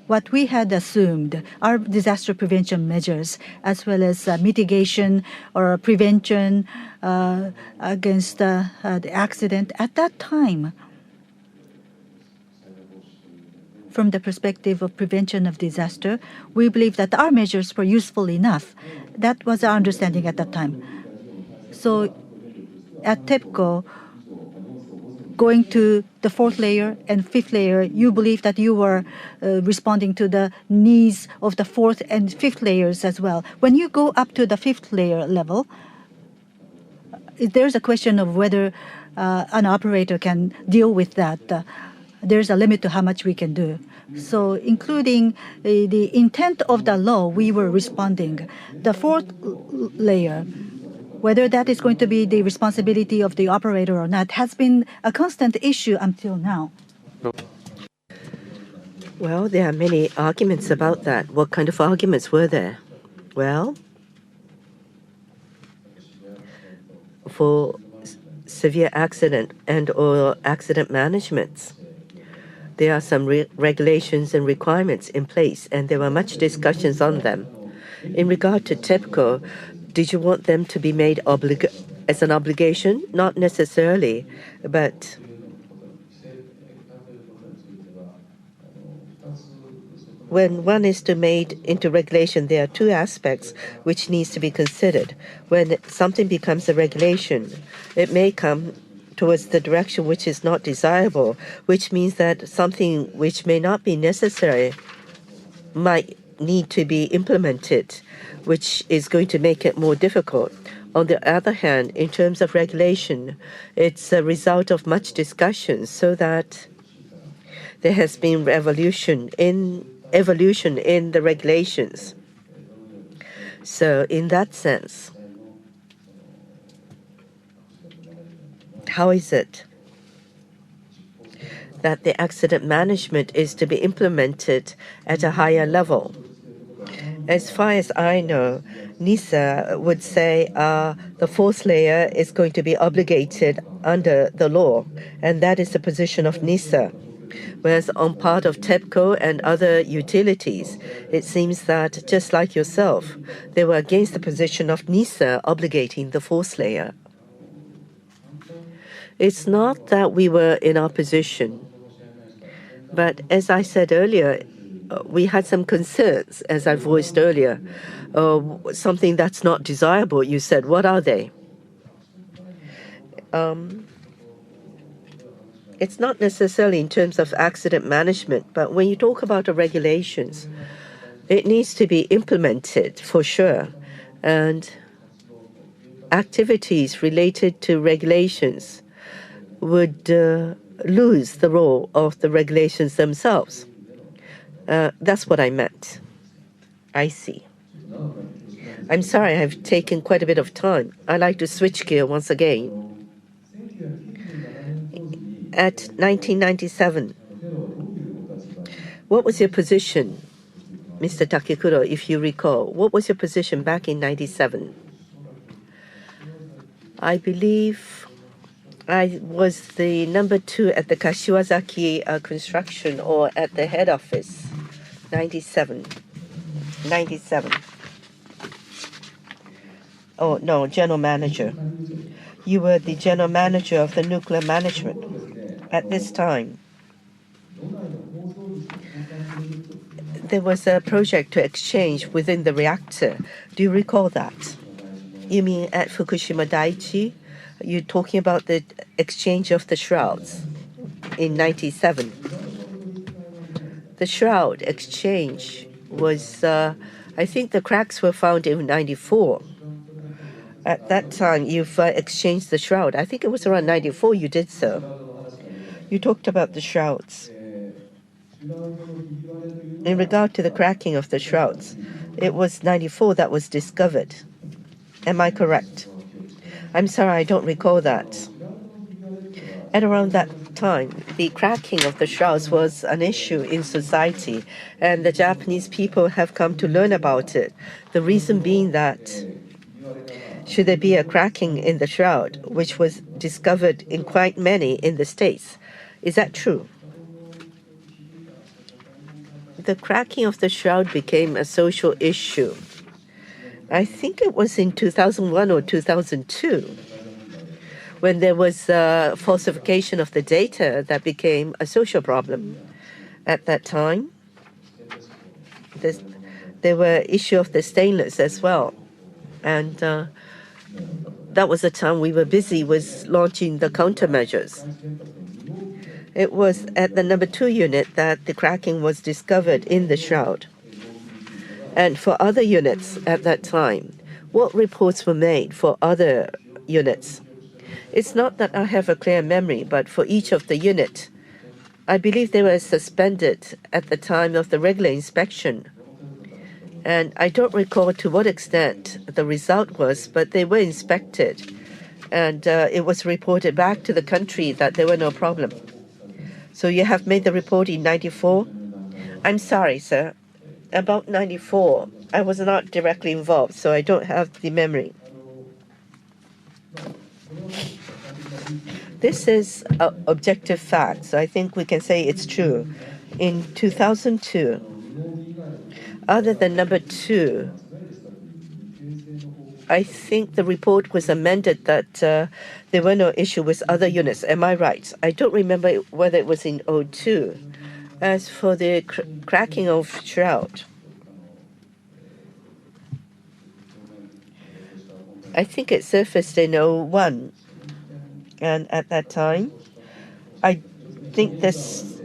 Speaker 2: what we had assumed, our disaster prevention measures, as well as mitigation or prevention against the accident, at that time, from the perspective of prevention of disaster, we believe that our measures were useful enough. That was our understanding at that time. So at TEPCO, going to the fourth layer and fifth layer, you believe that you were responding to the needs of the fourth and fifth layers as well. When you go up to the fifth layer level, there's a question of whether an operator can deal with that. There's a limit to how much we can do. So including the intent of the law, we were responding. The fourth layer, whether that is going to be the responsibility of the operator or not, has been a constant issue until now.
Speaker 3: Well, there are many arguments about that. What kind of arguments were there? Well, for severe accident and or accident management, there are some regulations and requirements in place, and there were much discussions on them. In regard to TEPCO, did you want them to be made as an obligation? Not necessarily, but when one is made into regulation, there are two aspects which needs to be considered. When something becomes a regulation, it may come towards the direction which is not desirable, which means that something which may not be necessary might need to be implemented, which is going to make it more difficult. On the other hand, in terms of regulation, it's a result of much discussion, so that there has been evolution in the regulations. So in that sense, how is it that the accident management is to be implemented at a higher level? As far as I know, NISA would say the fourth layer is going to be obligated under the law, and that is the position of NISA. Whereas on part of TEPCO and other utilities, it seems that, just like yourself, they were against the position of NISA obligating the fourth layer. It's not that we were in opposition, but as I said earlier, we had some concerns, as I voiced earlier. Something that's not desirable, you said. What are they? It's not necessarily in terms of accident management, but when you talk about the regulations, it needs to be implemented for sure. And activities related to regulations would lose the role of the regulations themselves. That's what I meant. I see. I'm sorry, I've taken quite a bit of time. I'd like to switch gear once again. At 1997, what was your position, Mr. Takekuro, if you recall? What was your position back in 97? I believe I was the number 2 at the Kashiwazaki construction, or at the head office. 97. Oh, no, general manager. You were the general manager of the nuclear management at this time. There was a project to exchange within the reactor. Do you recall that? You mean at Fukushima Daiichi? You're talking about the exchange of the shrouds in 97. The shroud exchange was, I think the cracks were found in 94. At that time, you've exchanged the shroud. I think it was around 94 you did so. You talked about the shrouds. In regard to the cracking of the shrouds, it was 94 that was discovered. Am I correct? I'm sorry, I don't recall that. At around that time, the cracking of the shrouds was an issue in society, and the Japanese people have come to learn about it. The reason being that should there be a cracking in the shroud, which was discovered in quite many in the States. Is that true? The cracking of the shroud became a social issue. I think it was in 2001 or 2002 when there was a falsification of the data that became a social problem. At that time, there were issue of the stainless as well. And that was the time we were busy with launching the countermeasures. It was at the number 2 unit that the cracking was discovered in the shroud. And for other units at that time, what reports were made for other units? It's not that I have a clear memory, but for each of the unit, I believe they were suspended at the time of the regular inspection. And I don't recall to what extent the result was, but they were inspected. And it was reported back to the country that there were no problem. So you have made the report in 94? I'm sorry, sir. About 94, I was not directly involved, so I don't have the memory. This is an objective fact, so I think we can say it's true. In 2002, other than number 2, I think the report was amended that there were no issue with other units. Am I right? I don't remember whether it was in 02. As for the cracking of shroud, I think it surfaced in 01. And at that time, I think this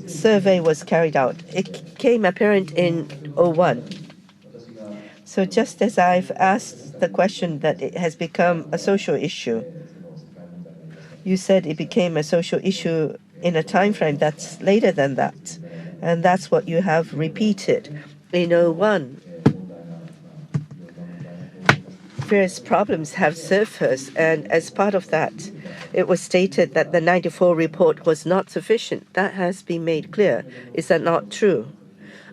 Speaker 3: survey was carried out. It became apparent in 01. So just as I've asked the question that it has become a social issue, you said it became a social issue in a time frame that's later than that. And that's what you have repeated in 01. Various problems have surfaced, and as part of that, it was stated that the 94 report was not sufficient. That has been made clear. Is that not true?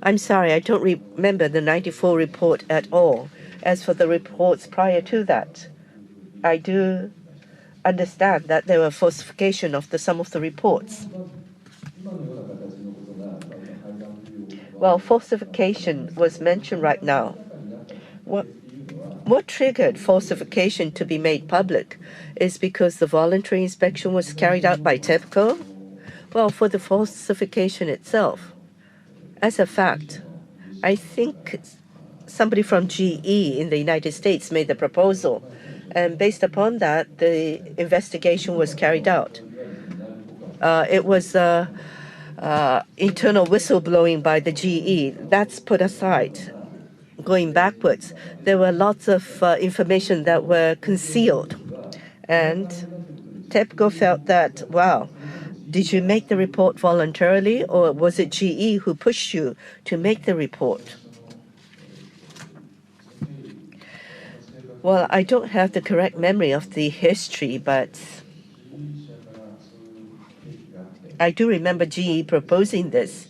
Speaker 3: I'm sorry, I don't remember the 94 report at all. As for the reports prior to that, I do understand that there were falsification of some of the reports. Well, falsification was mentioned right now. What triggered falsification to be made public is because the voluntary inspection was carried out by TEPCO? Well, for the falsification itself, as a fact, I think somebody from GE in the United States made the proposal, and based upon that, the investigation was carried out. It was internal whistleblowing by the GE. That's put aside. Going backwards, there were lots of information that were concealed. And TEPCO felt that, wow, did you make the report voluntarily, or was it GE who pushed you to make the report? Well, I don't have the correct memory of the history, but I do remember GE proposing this.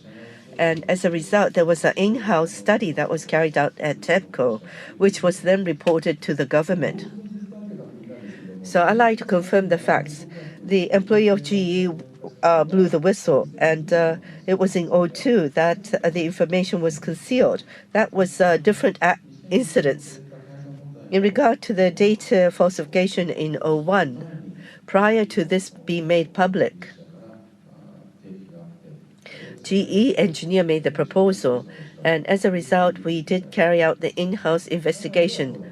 Speaker 3: And as a result, there was an in-house study that was carried out at TEPCO, which was then reported to the government. So I'd like to confirm the facts. The employee of GE blew the whistle, and it was in 02 that the information was concealed. That was different incidents. In regard to the data falsification in 01, prior to this being made public, GE engineer made the proposal, and as a result, we did carry out the in-house investigation.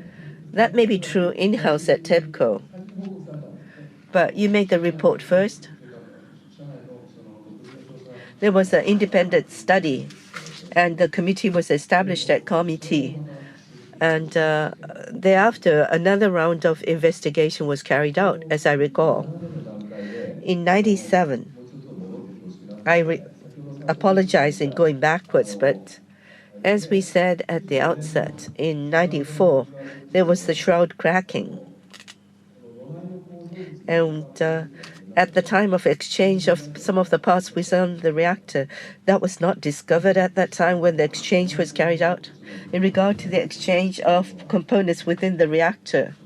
Speaker 3: That may be true in-house at TEPCO. But you make the report first. There was an independent study, and the committee was established at committee. And thereafter, another round of investigation was carried out, as I recall. In 1997, I apologize in going backwards, but as we said at the outset, in 1994, there was the shroud cracking. And at the time of exchange of some of the parts within the reactor, that was not discovered at that time when the exchange was carried out. In regard to the exchange of components within the reactor,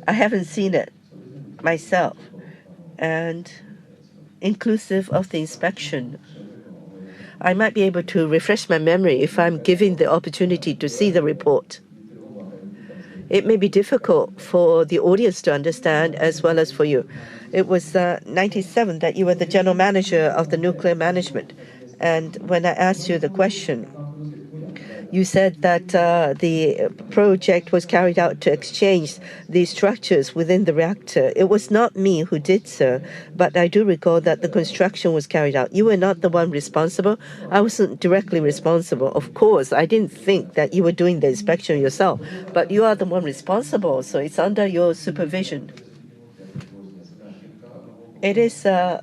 Speaker 3: I haven't seen it myself, and inclusive of the inspection. I might be able to refresh my memory if I'm given the opportunity to see the report. It may be difficult for the audience to understand as well as for you. It was 1997 that you were the general manager of the nuclear management. And when I asked you the question, you said that the project was carried out to exchange the structures within the reactor. It was not me who did so, but I do recall that the construction was carried out. You were not the one responsible. I wasn't directly responsible. Of course, I didn't think that you were doing the inspection yourself, but you are the one responsible, so it's under your supervision. It is the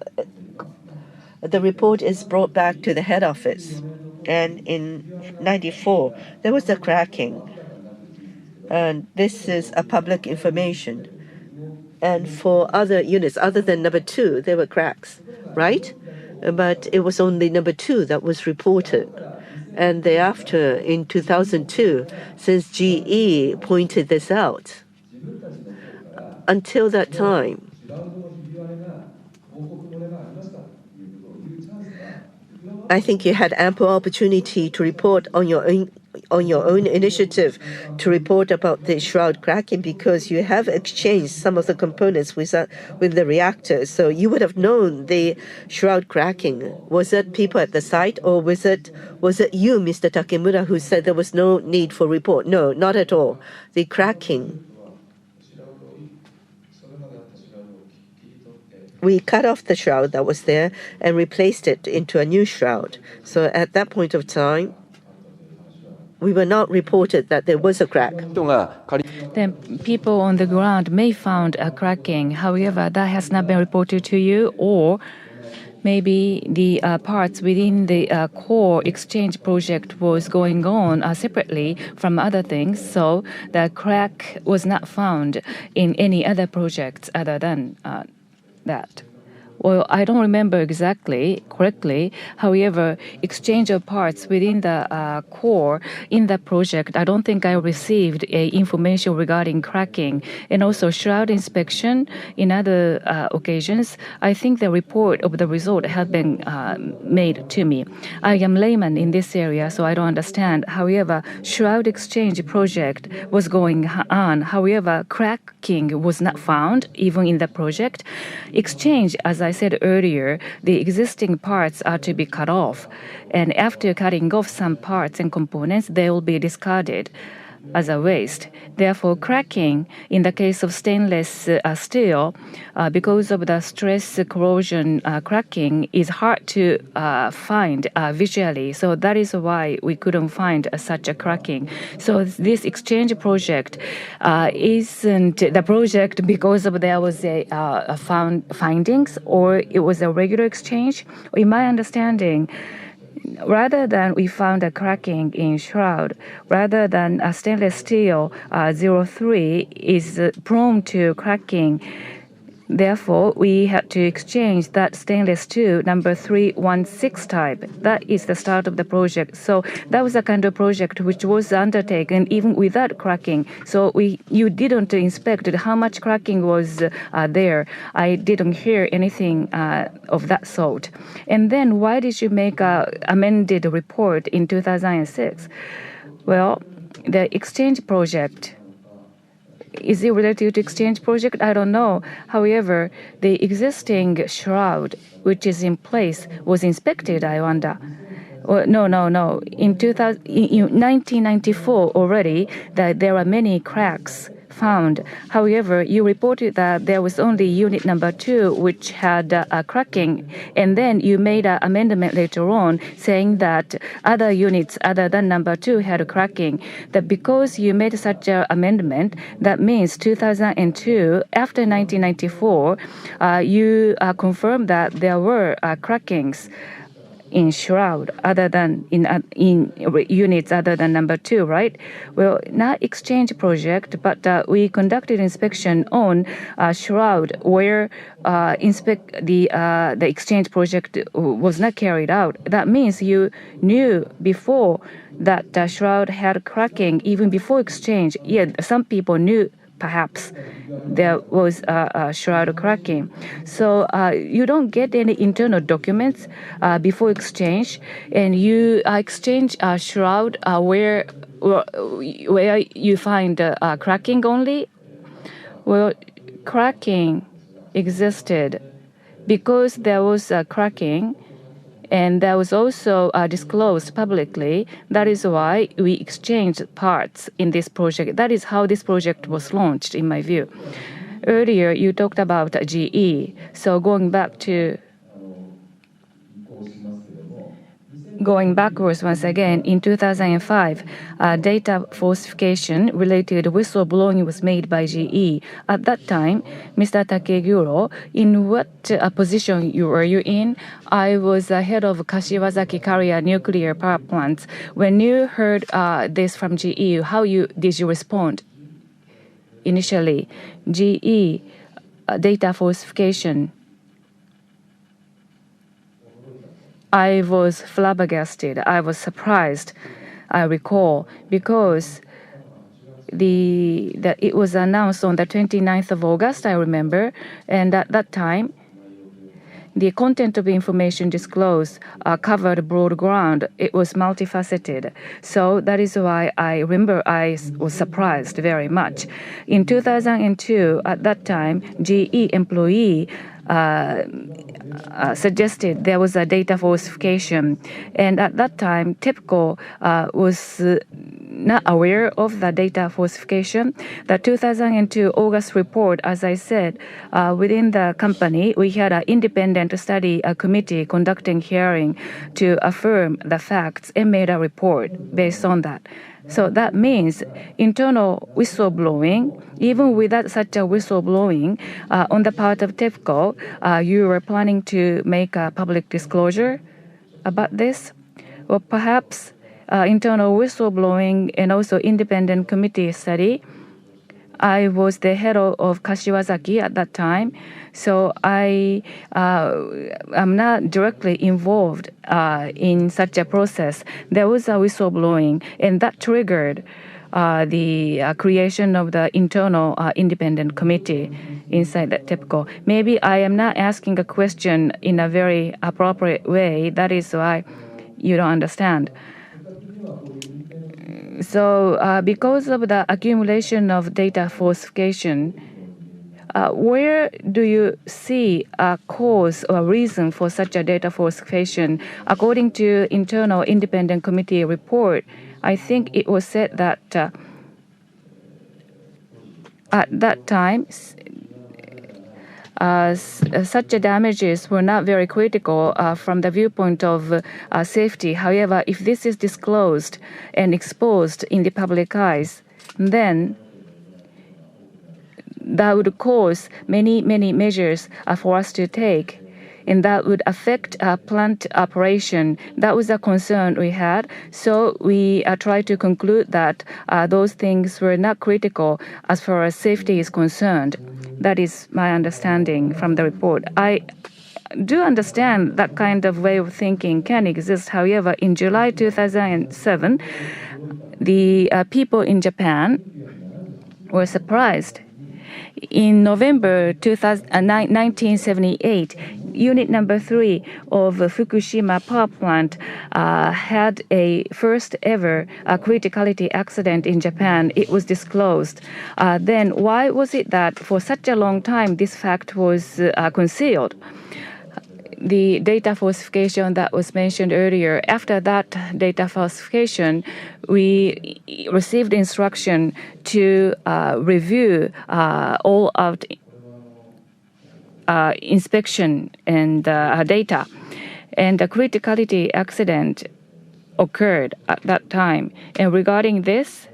Speaker 3: report is brought back to the head office. And in 1994, there was a cracking. And this is a public information. And for other units, other than number 2, there were cracks, right? But it was only number 2 that was reported. And thereafter, in 2002, since GE pointed this out, until that time, I think you had ample opportunity to report on your own initiative to report about the shroud cracking because you have exchanged some of the components with the reactor. So you would have known the shroud cracking. Was it people at the site or was it you, Mr. Takemura, who said there was no need for report? No, not at all. The cracking. We cut off the shroud that was there and replaced it into a new shroud. So at that point of time, we were not reported that there was a crack.
Speaker 1: Then people on the ground may found a cracking. However, that has not been reported to you, or maybe the parts within the core exchange project was going on separately from other things, so the crack was not found in any other projects other than that. Well, I don't remember exactly correctly. However, exchange of parts within the core in the project, I don't think I received information regarding cracking. And also shroud inspection in other occasions, I think the report of the result had been made to me. I am layman in this area, so I don't understand. However, shroud exchange project was going on. However, cracking was not found even in the project. Exchange, as I said earlier, the existing parts are to be cut off. And after cutting off some parts and components, they will be discarded as a waste. Therefore, cracking in the case of stainless steel, because of the stress corrosion, cracking is hard to find visually. So that is why we couldn't find such a cracking. So this exchange project isn't the project because of there was a found findings or it was a regular exchange. In my understanding, rather than we found a cracking in shroud, rather than a stainless steel 03 is prone to cracking. Therefore, we had to exchange that stainless to number 316 type. That is the start of the project. So that was a kind of project which was undertaken even without cracking. So you didn't inspect how much cracking was there. I didn't hear anything of that sort. And then why did you make an amended report in 2006? Well, the exchange project. Is it related to exchange project? I don't know. However, the existing shroud, which is in place, was inspected, I wonder. Well, no. In 1994 already, there are many cracks found. However, you reported that there was only unit number 2 which had a cracking, and then you made an amendment later on saying that other units other than number 2 had a cracking. That because you made such an amendment, that means 2002, after 1994, you confirmed that there were crackings in shroud other than in units other than number 2, right? Well, not exchange project, but we conducted inspection on shroud where the exchange project was not carried out. That means you knew before that shroud had cracking even before exchange. Yeah, some people knew perhaps there was a shroud cracking. So you don't get any internal documents before exchange, and you exchange a shroud where you find cracking only. Well, cracking existed because there was a cracking. And that was also disclosed publicly. That is why we exchanged parts in this project. That is how this project was launched, in my view. Earlier, you talked about GE. So going backwards once again, in 2005, data falsification related whistleblowing was made by GE. At that time, Mr. Takeguro, in what position were you in? I was head of Kashiwazaki Carrier nuclear power plants. When you heard this from GE, how did you respond? Initially, GE data falsification. I was flabbergasted. I was surprised, I recall, because it was announced on the 29th of August, I remember, and at that time, the content of information disclosed covered broad ground. It was multifaceted. So that is why I remember I was surprised very much. In 2002, at that time, GE employee suggested there was a data falsification. And at that time, TEPCO was not aware of the data falsification. The 2002 August report, as I said, within the company, we had an independent study committee conducting hearing to affirm the facts and made a report based on that. So that means internal whistleblowing, even without such a whistleblowing on the part of TEPCO, you were planning to make a public disclosure about this? Or perhaps internal whistleblowing and also independent committee study. I was the head of Kashiwazaki at that time, so I am not directly involved in such a process. There was a whistleblowing, and that triggered the creation of the internal independent committee inside the TEPCO. Maybe I am not asking a question in a very appropriate way. That is why you don't understand. So because of the accumulation of data falsification, where do you see a cause or reason for such a data falsification? According to internal independent committee report, I think it was said that at that time, such damages were not very critical from the viewpoint of safety. However, if this is disclosed and exposed in the public eyes, then that would cause many measures for us to take, and that would affect plant operation. That was a concern we had. So we tried to conclude that those things were not critical as far as safety is concerned. That is my understanding from the report. I do understand that kind of way of thinking can exist. However, in July 2007, the people in Japan were surprised. In November 1978, Unit number 3 of Fukushima power plant had a first ever criticality accident in Japan. It was disclosed. Then why was it that for such a long time this fact was concealed? the data falsification that was mentioned earlier, after that data falsification, we received instruction to review all of the inspection and data. And the criticality accident occurred at that time. And regarding this,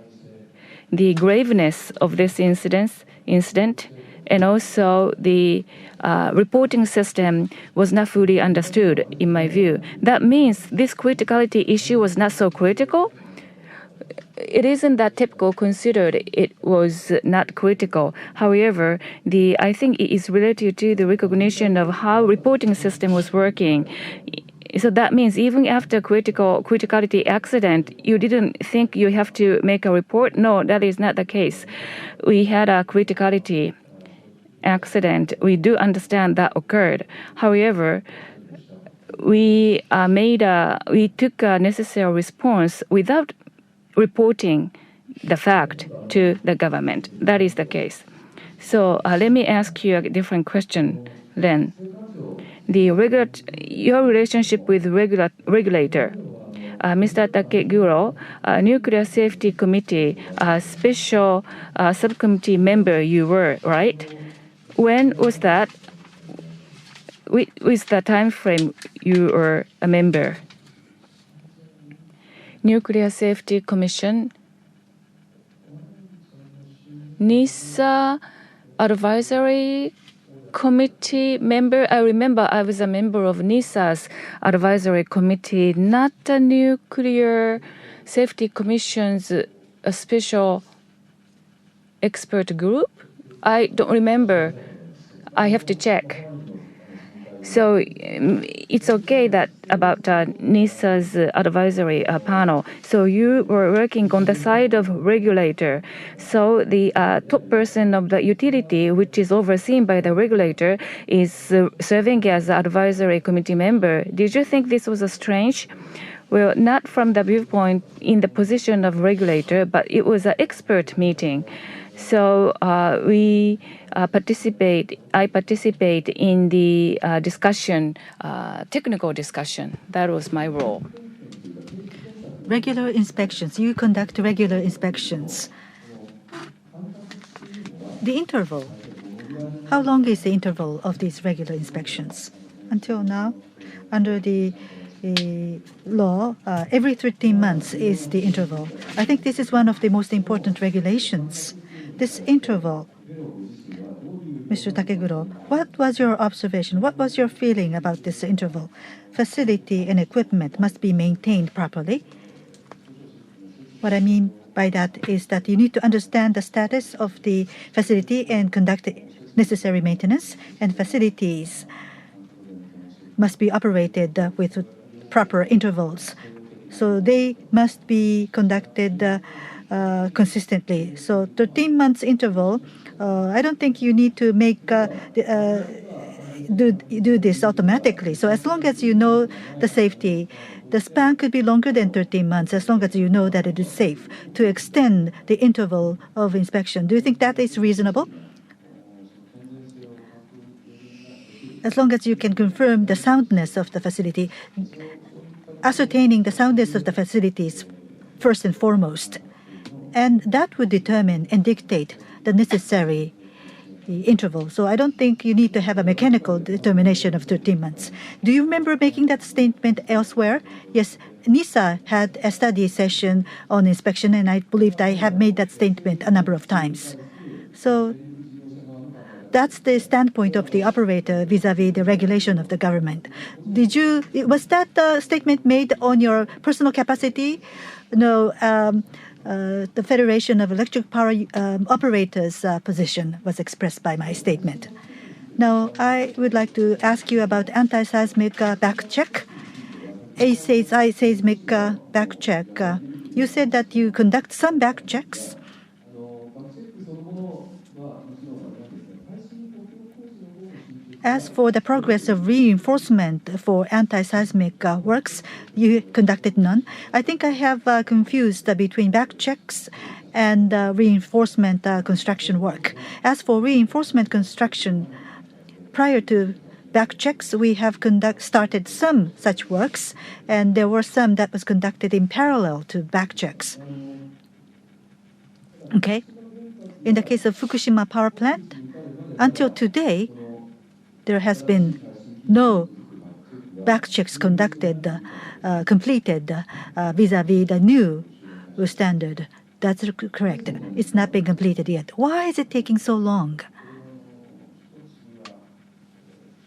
Speaker 1: the graveness of this incident and also the reporting system was not fully understood, in my view. That means this criticality issue was not so critical. It isn't that typical considered it was not critical. However, I think it is related to the recognition of how reporting system was working. So that means even after criticality accident, you didn't think you have to make a report? No, that is not the case. We had a criticality accident. We do understand that occurred. However, we took a necessary response without reporting the fact to the government. That is the case. So let me ask you a different question then. Your relationship with regulator. Mr. Takeguro, Nuclear Safety Committee, special subcommittee member you were, right? When was that? With the time frame you were a member? Nuclear Safety Commission, NISA Advisory Committee member. I remember I was a member of NISA's Advisory Committee, not the Nuclear Safety Commission's a special expert group. I don't remember. I have to check. So it's okay that about NISA's advisory panel. So you were working on the side of regulator. So the top person of the utility, which is overseen by the regulator, is serving as advisory committee member. Did you think this was strange? Well, not from the viewpoint in the position of regulator, but it was an expert meeting. So I participate in the discussion, technical discussion. That was my role.
Speaker 2: Regular inspections. You conduct regular inspections. The interval. How long is the interval of these regular inspections? Until now, under the law, every 13 months is the interval. I think this is one of the most important regulations. This interval, Mr. Takeguro, what was your observation? What was your feeling about this interval? Facility and equipment must be maintained properly. What I mean by that is that you need to understand the status of the facility and conduct necessary maintenance, and facilities must be operated with proper intervals. So they must be conducted consistently. So 13 months interval, I don't think you need to make do this automatically. So as long as you know the safety, the span could be longer than 13 months as long as you know that it is safe to extend the interval of inspection. Do you think that is reasonable? As long as you can confirm the soundness of the facility, ascertaining the soundness of the facilities first and foremost. And that would determine and dictate the necessary interval. So I don't think you need to have a mechanical determination of 13 months. Do you remember making that statement elsewhere? Yes, NISA had a study session on inspection, and I believed I have made that statement a number of times. So that's the standpoint of the operator vis-a-vis the regulation of the government. Was that statement made on your personal capacity? No, the Federation of Electric Power Operators position was expressed by my statement. Now, I would like to ask you about anti-seismic back check. Seismic back check. You said that you conduct some back checks. As for the progress of reinforcement for anti-seismic works, you conducted none. I think I have confused between back checks and reinforcement construction work. As for reinforcement construction, prior to back checks, we have started some such works, and there were some that was conducted in parallel to back checks. Okay. In the case of Fukushima power plant, until today, there has been no back checks completed vis-a-vis the new standard. That's correct. It's not been completed yet. Why is it taking so long?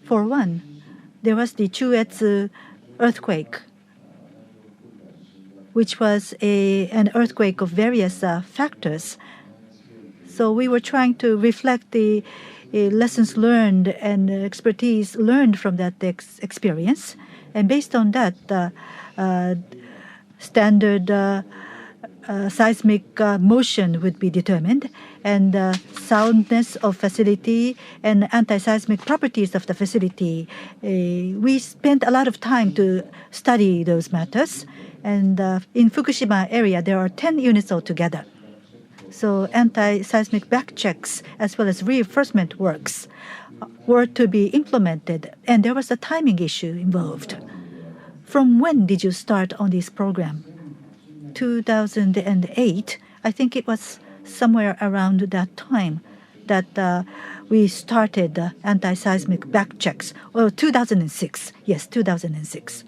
Speaker 2: For one, there was the Chuetsu earthquake, which was an earthquake of various factors. So we were trying to reflect the lessons learned and expertise learned from that experience. And based on that, standard seismic motion would be determined, and soundness of facility and anti-seismic properties of the facility. We spent a lot of time to study those matters. And in Fukushima area, there are 10 units altogether. So anti-seismic back checks as well as reinforcement works were to be implemented, and there was a timing issue involved. From when did you start on this program? 2008. I think it was somewhere around that time that we started anti-seismic back checks. Or 2006. Yes, 2006.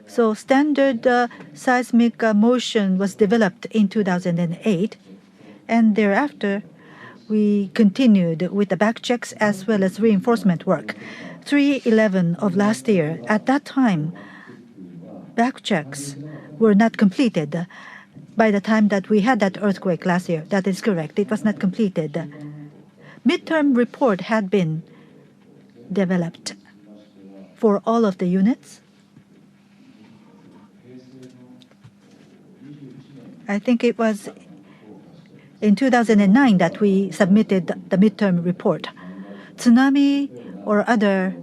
Speaker 2: So standard seismic motion was developed in 2008, and thereafter we continued with the back checks as well as reinforcement work. 3/11 of last year, at that time, back checks were not completed by the time that we had that earthquake last year. That is correct. It was not completed. Midterm report had been developed for all of the units. I think it was in 2009 that we submitted the midterm report. Tsunami or other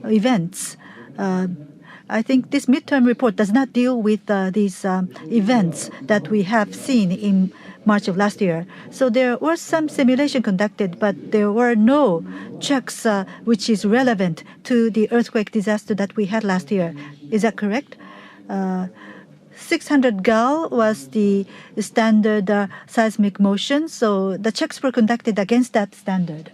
Speaker 2: events, I think this midterm report does not deal with these events that we have seen in March of last year. So there was some simulation conducted, but there were no checks which is relevant to the earthquake disaster that we had last year. Is that correct? 600 gal was the standard seismic motion, so the checks were conducted against that standard.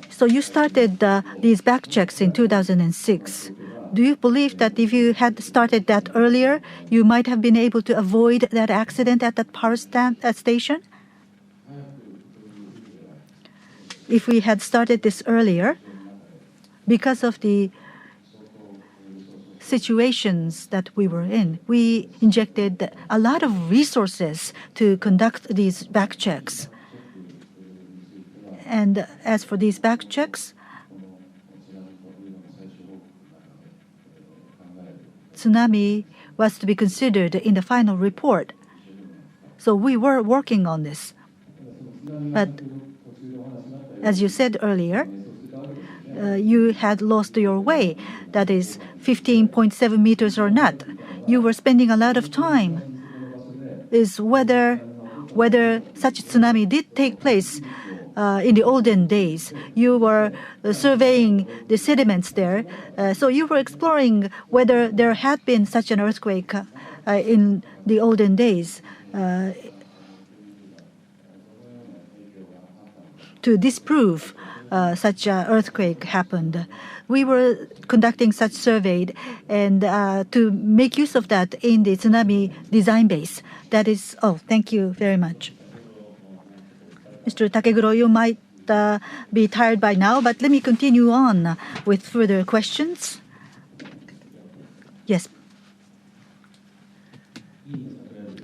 Speaker 2: So you started these back checks in 2006. Do you believe that if you had started that earlier, you might have been able to avoid that accident at that power station? If we had started this earlier, because of the situations that we were in, we injected a lot of resources to conduct these back checks. And as for these back checks, tsunami was to be considered in the final report. So we were working on this. But as you said earlier, you had lost your way. That is 15.7 meters or not. You were spending a lot of time. Is whether such tsunami did take place in the olden days. You were surveying the sediments there. So you were exploring whether there had been such an earthquake in the olden days. To disprove such an earthquake happened. We were conducting such survey and to make use of that in the tsunami design base. That is, thank you very much. Mr. Takeguro, you might be tired by now, but let me continue on with further questions. Yes.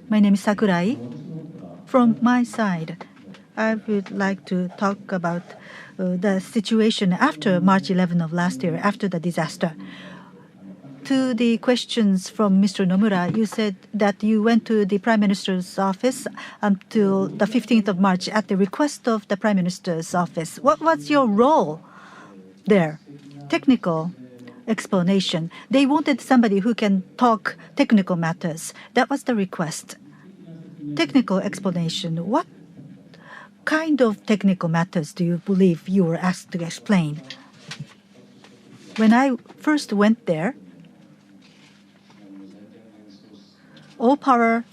Speaker 2: My name is Sakurai. From my side, I would like to talk about the situation after March 11 of last year, after the disaster. To the questions from Mr. Nomura, you said that you went to the Prime Minister's office until the 15th of March at the request of the Prime Minister's office. What was your role there? Technical explanation. They wanted somebody who can talk technical matters. That was the request. Technical explanation. What kind of technical matters do you believe you were asked to explain? When I first went there, all power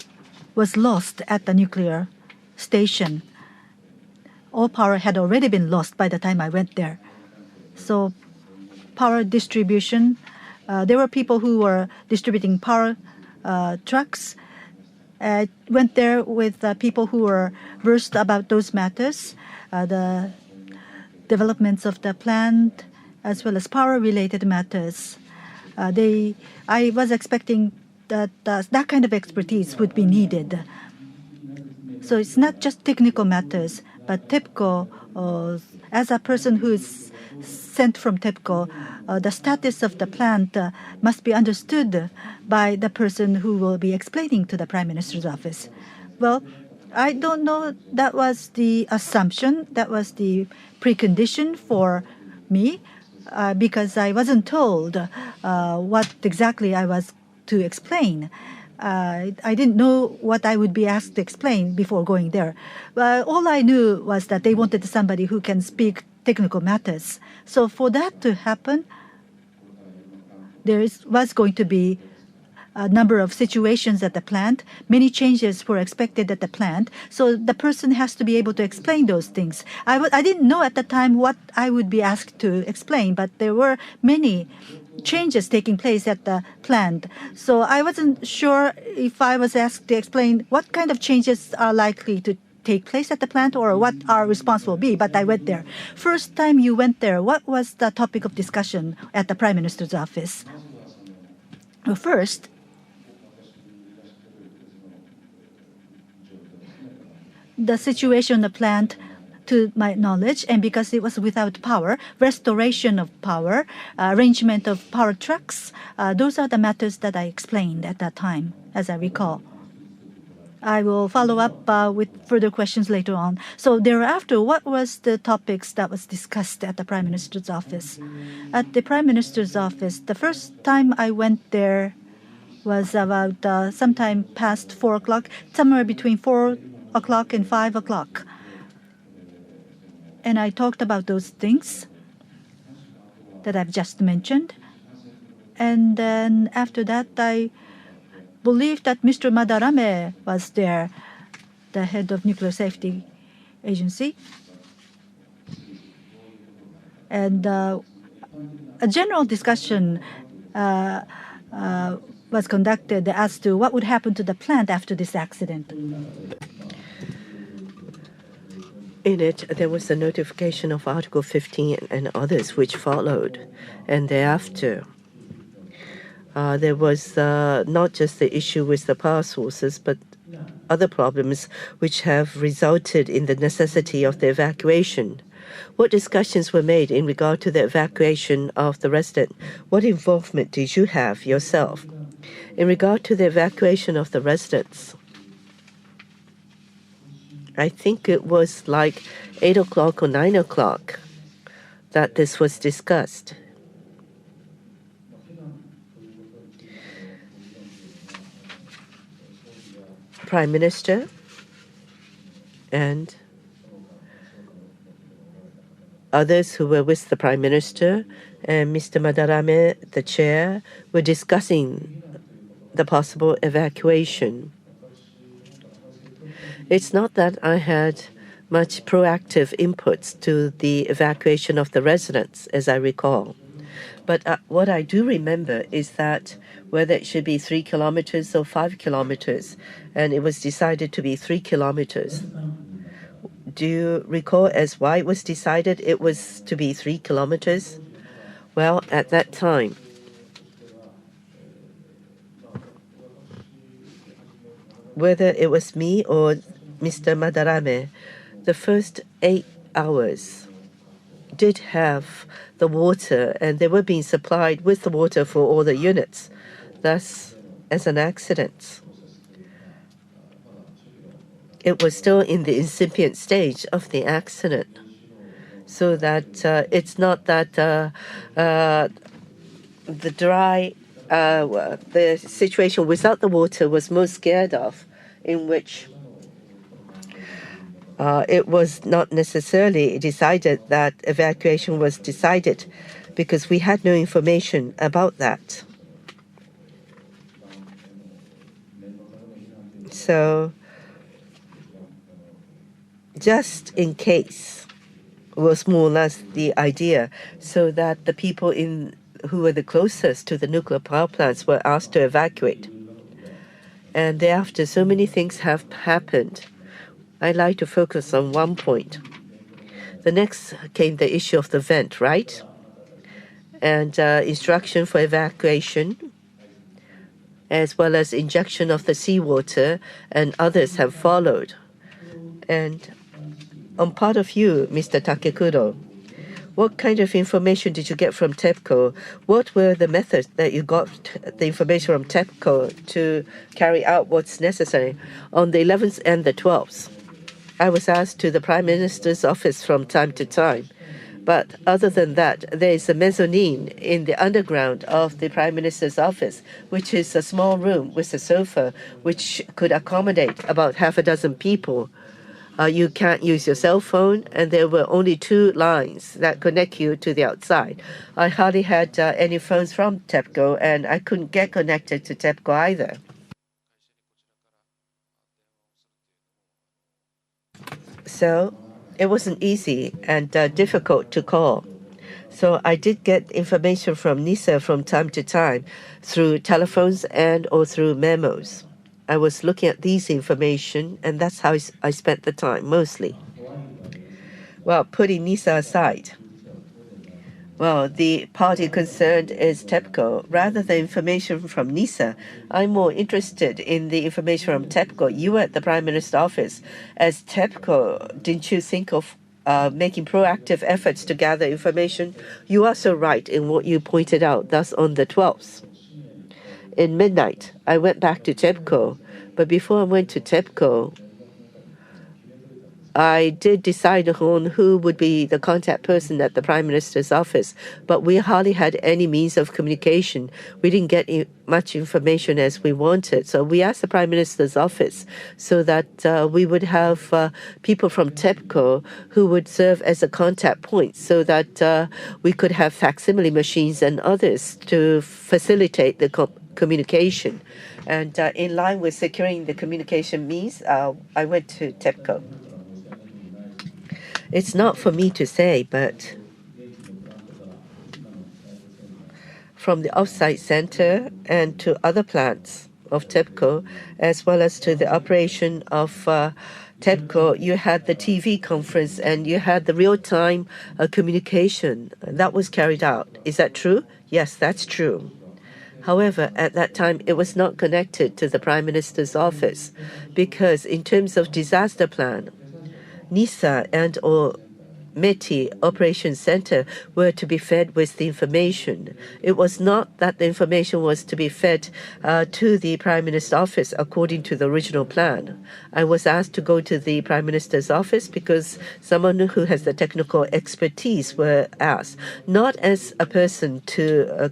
Speaker 2: was lost at the nuclear station. All power had already been lost by the time I went there. So power distribution, there were people who were distributing power trucks. I went there with people who were versed about those matters, the developments of the plant, as well as power-related matters. I was expecting that that kind of expertise would be needed. So it's not just technical matters, but TEPCO, as a person who is sent from TEPCO, the status of the plant must be understood by the person who will be explaining to the Prime Minister's office. Well, I don't know. That was the assumption. That was the precondition for me, because I wasn't told what exactly I was to explain. I didn't know what I would be asked to explain before going there. All I knew was that they wanted somebody who can speak technical matters. So for that to happen, was going to be a number of situations at the plant. Many changes were expected at the plant. So the person has to be able to explain those things. I didn't know at the time what I would be asked to explain, but there were many changes taking place at the plant. So I wasn't sure if I was asked to explain what kind of changes are likely to take place at the plant or what our response will be, but I went there. First time you went there, what was the topic of discussion at the Prime Minister's office? Well, first, the situation on the plant, to my knowledge, and because it was without power, restoration of power, arrangement of power trucks, those are the matters that I explained at that time, as I recall. I will follow up with further questions later on. So thereafter, what was the topics that was discussed at the Prime Minister's office? At the Prime Minister's office, the first time I went there was about sometime past 4 o'clock, somewhere between 4 o'clock and 5 o'clock. And I talked about those things that I've just mentioned. And then after that, I believe that Mr. Madarame was there, the head of Nuclear Safety Agency. And a general discussion was conducted as to what would happen to the plant after this accident.
Speaker 3: In it, there was a notification of Article 15 and others which followed. And thereafter, there was not just the issue with the power sources, but other problems which have resulted in the necessity of the evacuation. What discussions were made in regard to the evacuation of the resident? What involvement did you have yourself? In regard to the evacuation of the residents, I think it was like 8 o'clock or 9 o'clock that this was discussed. Prime Minister and others who were with the Prime Minister and Mr. Madarame, the chair, were discussing the possible evacuation. It's not that I had much proactive inputs to the evacuation of the residents, as I recall. But what I do remember is that whether it should be 3 kilometers or 5 kilometers, and it was decided to be 3 kilometers. Do you recall as why it was decided it was to be 3 kilometers? Well, at that time, whether it was me or Mr. Madarame, the first 8 hours did have the water, and they were being supplied with the water for all the units. Thus, as an accident, it was still in the incipient stage of the accident, so that it's not that the situation without the water was most scared of, in which it was not necessarily decided that evacuation was decided because we had no information about that. So just in case was more or less the idea, so that the people who were the closest to the nuclear power plants were asked to evacuate. And thereafter, so many things have happened. I'd like to focus on one point. The next came the issue of the vent, right? And instruction for evacuation, as well as injection of the seawater, and others have followed. And on part of you, Mr. Takekuro, what kind of information did you get from TEPCO? What were the methods that you got the information from TEPCO to carry out what's necessary? On the 11th and the 12th, I was asked to the Prime Minister's office from time to time. But other than that, there is a mezzanine in the underground of the Prime Minister's office, which is a small room with a sofa, which could accommodate about half a dozen people. You can't use your cell phone, and there were only 2 lines that connect you to the outside. I hardly had any phones from TEPCO, and I couldn't get connected to TEPCO either. So it wasn't easy and difficult to call. So I did get information from NISA from time to time through telephones and or through memos. I was looking at these information, and that's how I spent the time mostly. Well, putting NISA aside, well, the party concerned is TEPCO. Rather than information from NISA, I'm more interested in the information from TEPCO. You were at the Prime Minister's office. As TEPCO, didn't you think of making proactive efforts to gather information? You are so right in what you pointed out. Thus, on the 12th, in midnight, I went back to TEPCO. But before I went to TEPCO, I did decide on who would be the contact person at the Prime Minister's office, but we hardly had any means of communication. We didn't get much information as we wanted. So we asked the Prime Minister's office so that we would have people from TEPCO who would serve as a contact point so that we could have facsimile machines and others to facilitate the communication. And in line with securing the communication means, I went to TEPCO. It's not for me to say, but from the offsite center and to other plants of TEPCO, as well as to the operation of TEPCO, you had the TV conference and you had the real-time communication. That was carried out. Is that true? Yes, that's true. However, at that time, it was not connected to the Prime Minister's office because in terms of disaster plan, NISA and or METI Operations Center were to be fed with the information. It was not that the information was to be fed to the Prime Minister's office according to the original plan. I was asked to go to the Prime Minister's office because someone who has the technical expertise were asked, not as a person to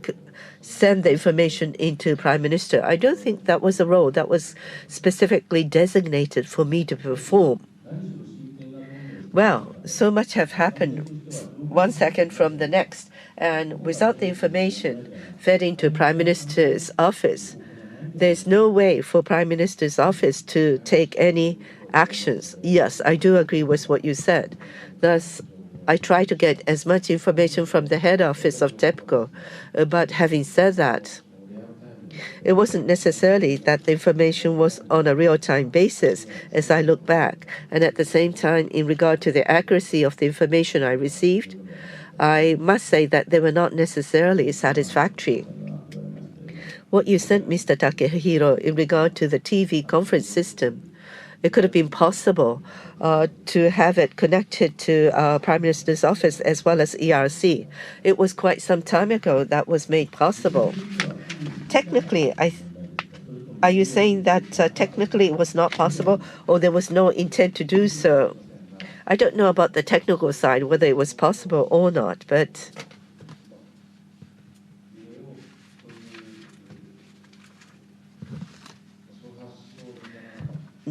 Speaker 3: send the information into Prime Minister. I don't think that was a role that was specifically designated for me to perform. Well, so much have happened 1 second from the next, and without the information fed into Prime Minister's office, there's no way for Prime Minister's office to take any actions. Yes, I do agree with what you said. Thus, I try to get as much information from the head office of TEPCO, but having said that, it wasn't necessarily that the information was on a real-time basis as I look back. And at the same time, in regard to the accuracy of the information I received, I must say that they were not necessarily satisfactory. What you sent, Mr. Takehiro, in regard to the TV conference system, it could have been possible to have it connected to Prime Minister's office as well as ERC. It was quite some time ago that was made possible. Technically, are you saying that technically it was not possible or there was no intent to do so? I don't know about the technical side, whether it was possible or not, but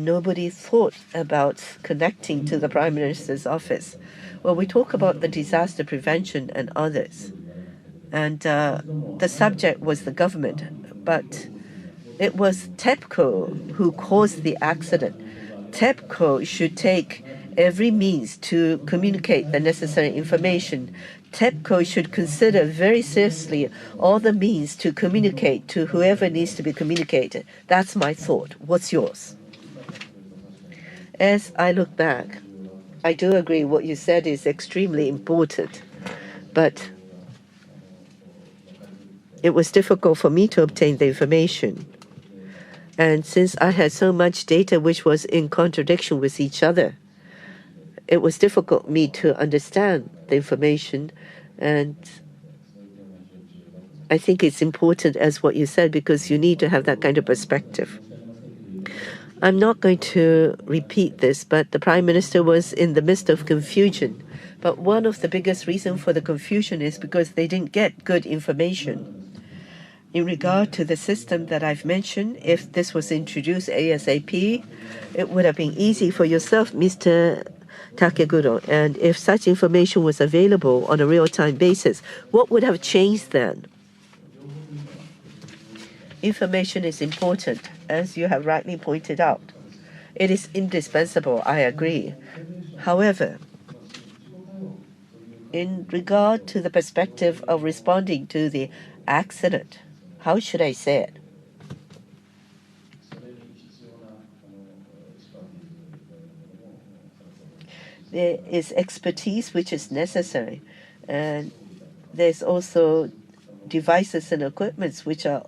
Speaker 3: nobody thought about connecting to the Prime Minister's office. Well, we talk about the disaster prevention and others, and the subject was the government, but it was TEPCO who caused the accident. TEPCO should take every means to communicate the necessary information. TEPCO should consider very seriously all the means to communicate to whoever needs to be communicated. That's my thought. What's yours? As I look back, I do agree what you said is extremely important, but it was difficult for me to obtain the information. And since I had so much data which was in contradiction with each other, it was difficult for me to understand the information. And I think it's important, as what you said, because you need to have that kind of perspective. I'm not going to repeat this, but the Prime Minister was in the midst of confusion. But one of the biggest reasons for the confusion is because they didn't get good information. In regard to the system that I've mentioned, if this was introduced ASAP, it would have been easy for yourself, Mr. Takeguro. And if such information was available on a real-time basis, what would have changed then? Information is important, as you have rightly pointed out. It is indispensable, I agree. However, in regard to the perspective of responding to the accident, how should I say it? There is expertise which is necessary, and there's also devices and equipments which are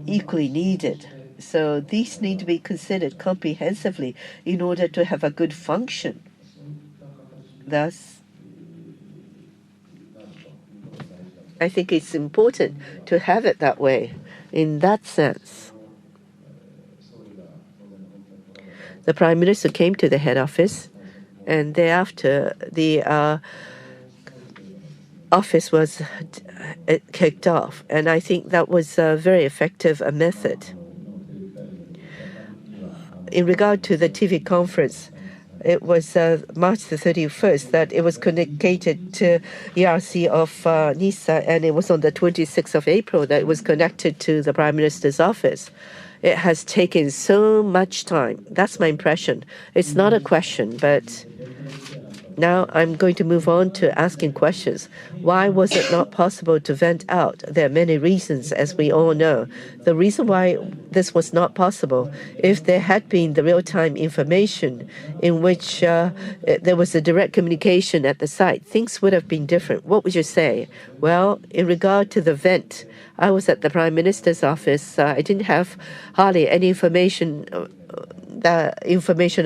Speaker 3: equally needed. So these need to be considered comprehensively in order to have a good function. Thus, I think it's important to have it that way. In that sense, the Prime Minister came to the head office, and thereafter the office was kicked off. And I think that was a very effective method. In regard to the TV conference, it was March the 31st that it was communicated to ERC of NISA, and it was on the 26th of April that it was connected to the Prime Minister's office. It has taken so much time. That's my impression. It's not a question, but now I'm going to move on to asking questions. Why was it not possible to vent out? There are many reasons, as we all know. The reason why this was not possible, if there had been the real-time information in which there was a direct communication at the site, things would have been different. What would you say? Well, in regard to the vent, I was at the Prime Minister's office. I didn't have hardly any information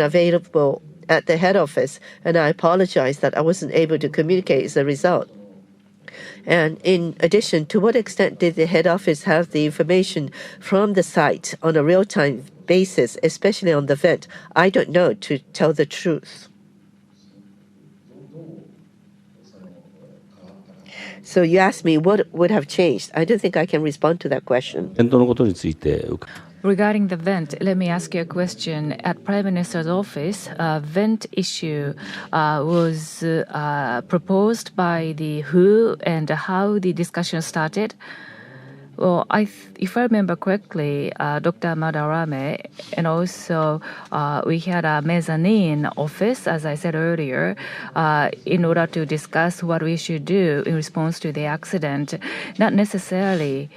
Speaker 3: available at the head office, and I apologize that I wasn't able to communicate as a result. And in addition, to what extent did the head office have the information from the site on a real-time basis, especially on the vent? I don't know, to tell the truth. So you asked me what would have changed. I don't think I can respond to that question.
Speaker 1: Regarding the vent, let me ask you a question. At Prime Minister's office, vent issue was proposed by the who and how the discussion started. Well, if I remember correctly, Dr. Madarame, and also we had a mezzanine office, as I said earlier, in order to discuss what we should do in response to the accident, not necessarily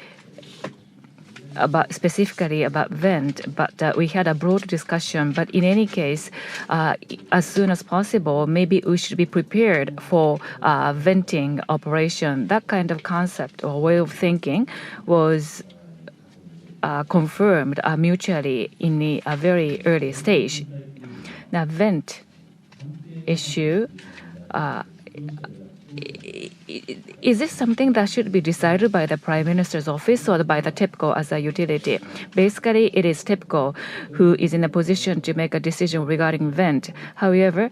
Speaker 1: specifically about vent, but we had a broad discussion. But in any case, as soon as possible, maybe we should be prepared for venting operation. That kind of concept or way of thinking was confirmed mutually in a very early stage. Now, vent issue is this something that should be decided by the Prime Minister's office or by the TEPCO as a utility? Basically, it is TEPCO who is in a position to make a decision regarding vent. However,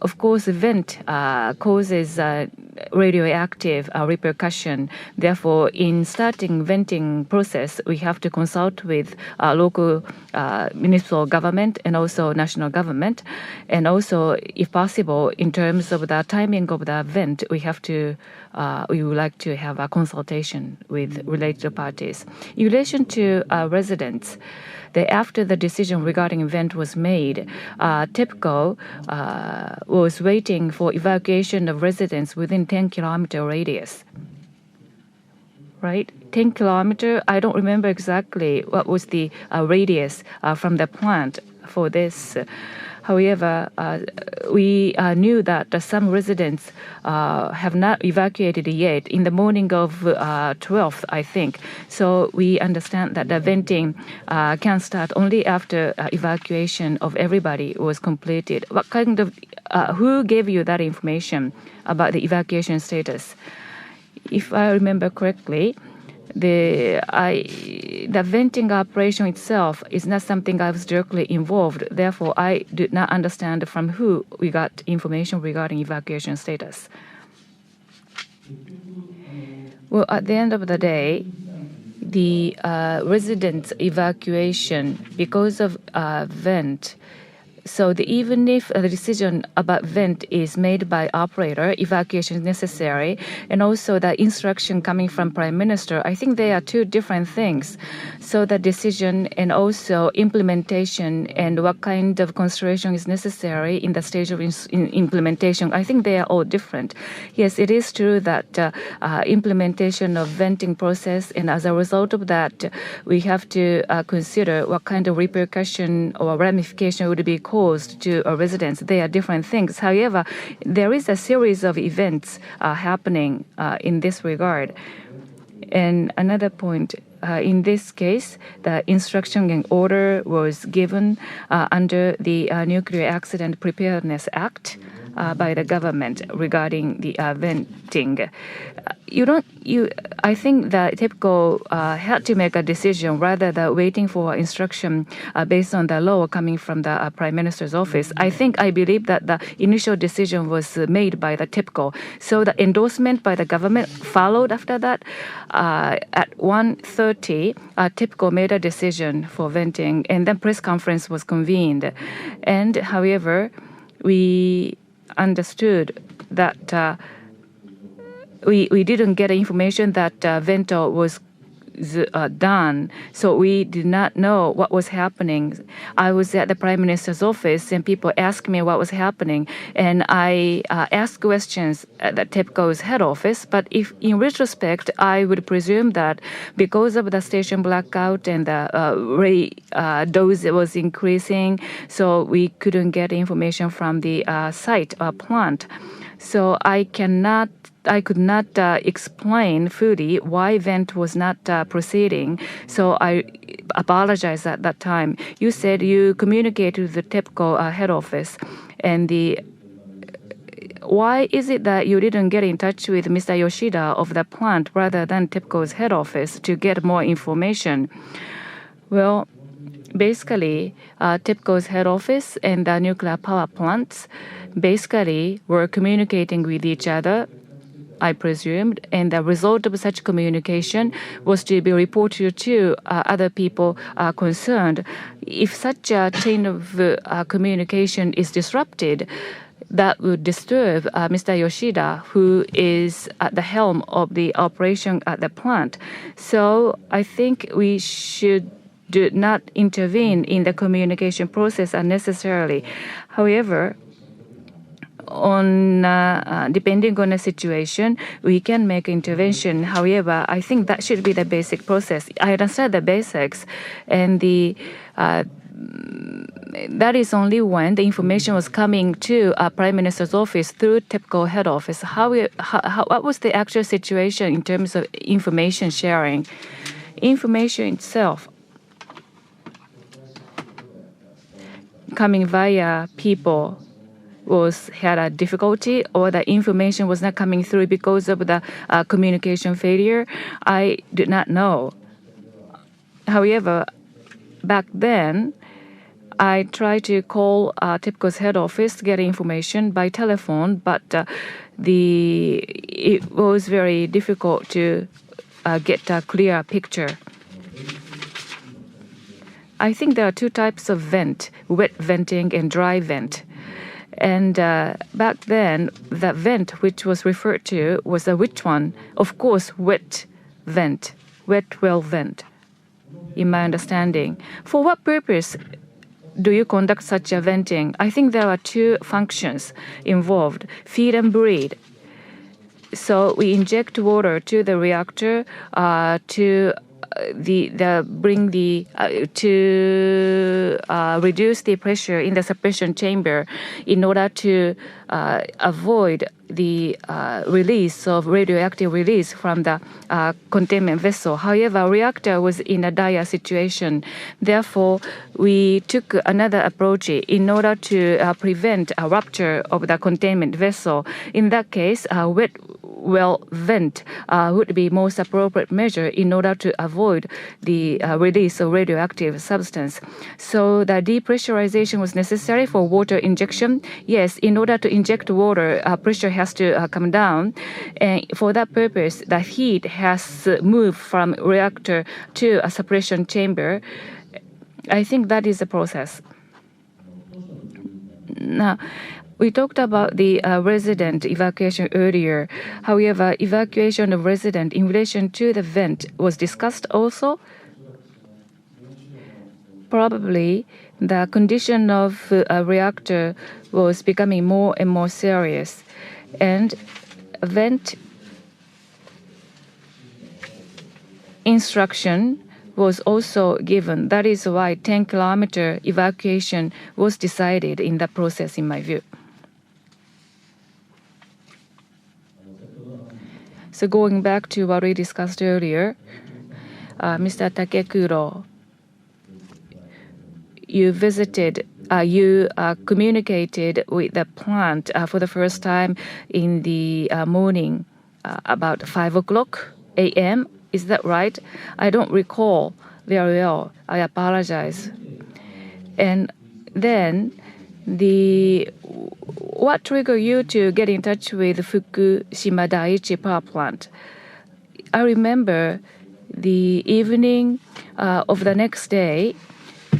Speaker 1: of course, vent causes radioactive repercussion. Therefore, in starting venting process, we have to consult with local municipal government and also national government. And also, if possible, in terms of the timing of the vent, we would like to have a consultation with related parties. In relation to residents, after the decision regarding event was made, TEPCO was waiting for evacuation of residents within 10-kilometer radius. Right? 10 kilometer, I don't remember exactly what was the radius from the plant for this. However, we knew that some residents have not evacuated yet in the morning of 12th, I think. So we understand that the venting can start only after evacuation of everybody was completed. What kind of, who gave you that information about the evacuation status? If I remember correctly, the venting operation itself is not something I was directly involved. Therefore, I did not understand from who we got information regarding evacuation status. Well, at the end of the day, the residents' evacuation because of vent. So even if the decision about vent is made by operator, evacuation is necessary, and also the instruction coming from Prime Minister, I think they are two different things. So the decision and also implementation and what kind of consideration is necessary in the stage of implementation, I think they are all different. Yes, it is true that implementation of venting process, and as a result of that, we have to consider what kind of repercussion or ramification would be caused to residents. They are different things. However, there is a series of events happening in this regard. And another point, in this case, the instruction and order was given under the Nuclear Accident Preparedness Act by the government regarding the venting. I think that TEPCO had to make a decision rather than waiting for instruction based on the law coming from the Prime Minister's office. I believe that the initial decision was made by the TEPCO. So the endorsement by the government followed after that. At 1:30, TEPCO made a decision for venting, and then press conference was convened. And however, we understood that we didn't get information that vento was done, so we did not know what was happening. I was at the Prime Minister's office and people asked me what was happening, and I asked questions at the TEPCO's head office, but if in retrospect I would presume that because of the station blackout and the dose was increasing, so we couldn't get information from the site or plant. So I could not explain fully why vent was not proceeding. So I apologized at that time. You said you communicated with the TEPCO head office, and why is it that you didn't get in touch with Mr. Yoshida of the plant rather than TEPCO's head office to get more information? Well, basically, TEPCO's head office and the nuclear power plants basically were communicating with each other, I presumed, and the result of such communication was to be reported to other people concerned. If such a chain of communication is disrupted, that would disturb Mr. Yoshida, who is at the helm of the operation at the plant. So I think we should do not intervene in the communication process unnecessarily. However, depending on the situation, we can make intervention. However, I think that should be the basic process. I understand the basics, and that is only when the information was coming to Prime Minister's office through TEPCO head office. What was the actual situation in terms of information sharing? Information itself coming via people had a difficulty or the information was not coming through because of the communication failure, I did not know. However, back then, I tried to call TEPCO's head office to get information by telephone, but it was very difficult to get a clear picture. I think there are two types of vent, wet venting and dry vent. And back then, the vent which was referred to was which one? Of course, wet vent, wet well vent, in my understanding. For what purpose do you conduct such a venting? I think there are two functions involved, feed and breed. So we inject water to the reactor to reduce the pressure in the suppression chamber in order to avoid the release of radioactive release from the containment vessel. However, reactor was in a dire situation. Therefore, we took another approach in order to prevent a rupture of the containment vessel. In that case, wet well vent would be most appropriate measure in order to avoid the release of radioactive substance. So the depressurization was necessary for water injection. Yes, in order to inject water, pressure has to come down. And for that purpose, the heat has moved from reactor to a suppression chamber. I think that is the process. Now, we talked about the resident evacuation earlier. However, evacuation of resident in relation to the vent was discussed also. Probably the condition of a reactor was becoming more and more serious. And vent instruction was also given. That is why 10-kilometer evacuation was decided in that process, in my view. So going back to what we discussed earlier, Mr. Takekuro, you communicated with the plant for the first time in the morning, about 5 o'clock a.m. Is that right? I don't recall very well. I apologize. And then what triggered you to get in touch with Fukushima Daiichi power plant? I remember the evening of the next day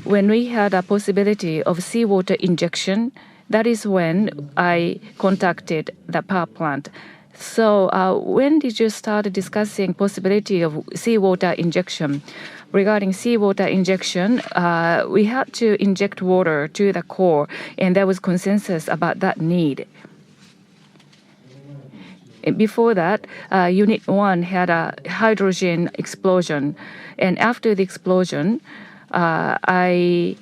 Speaker 1: when we had a possibility of seawater injection. That is when I contacted the power plant. So when did you start discussing possibility of seawater injection? Regarding seawater injection, we had to inject water to the core, and there was consensus about that need. Before that, Unit 1 had a hydrogen explosion, and after the explosion, I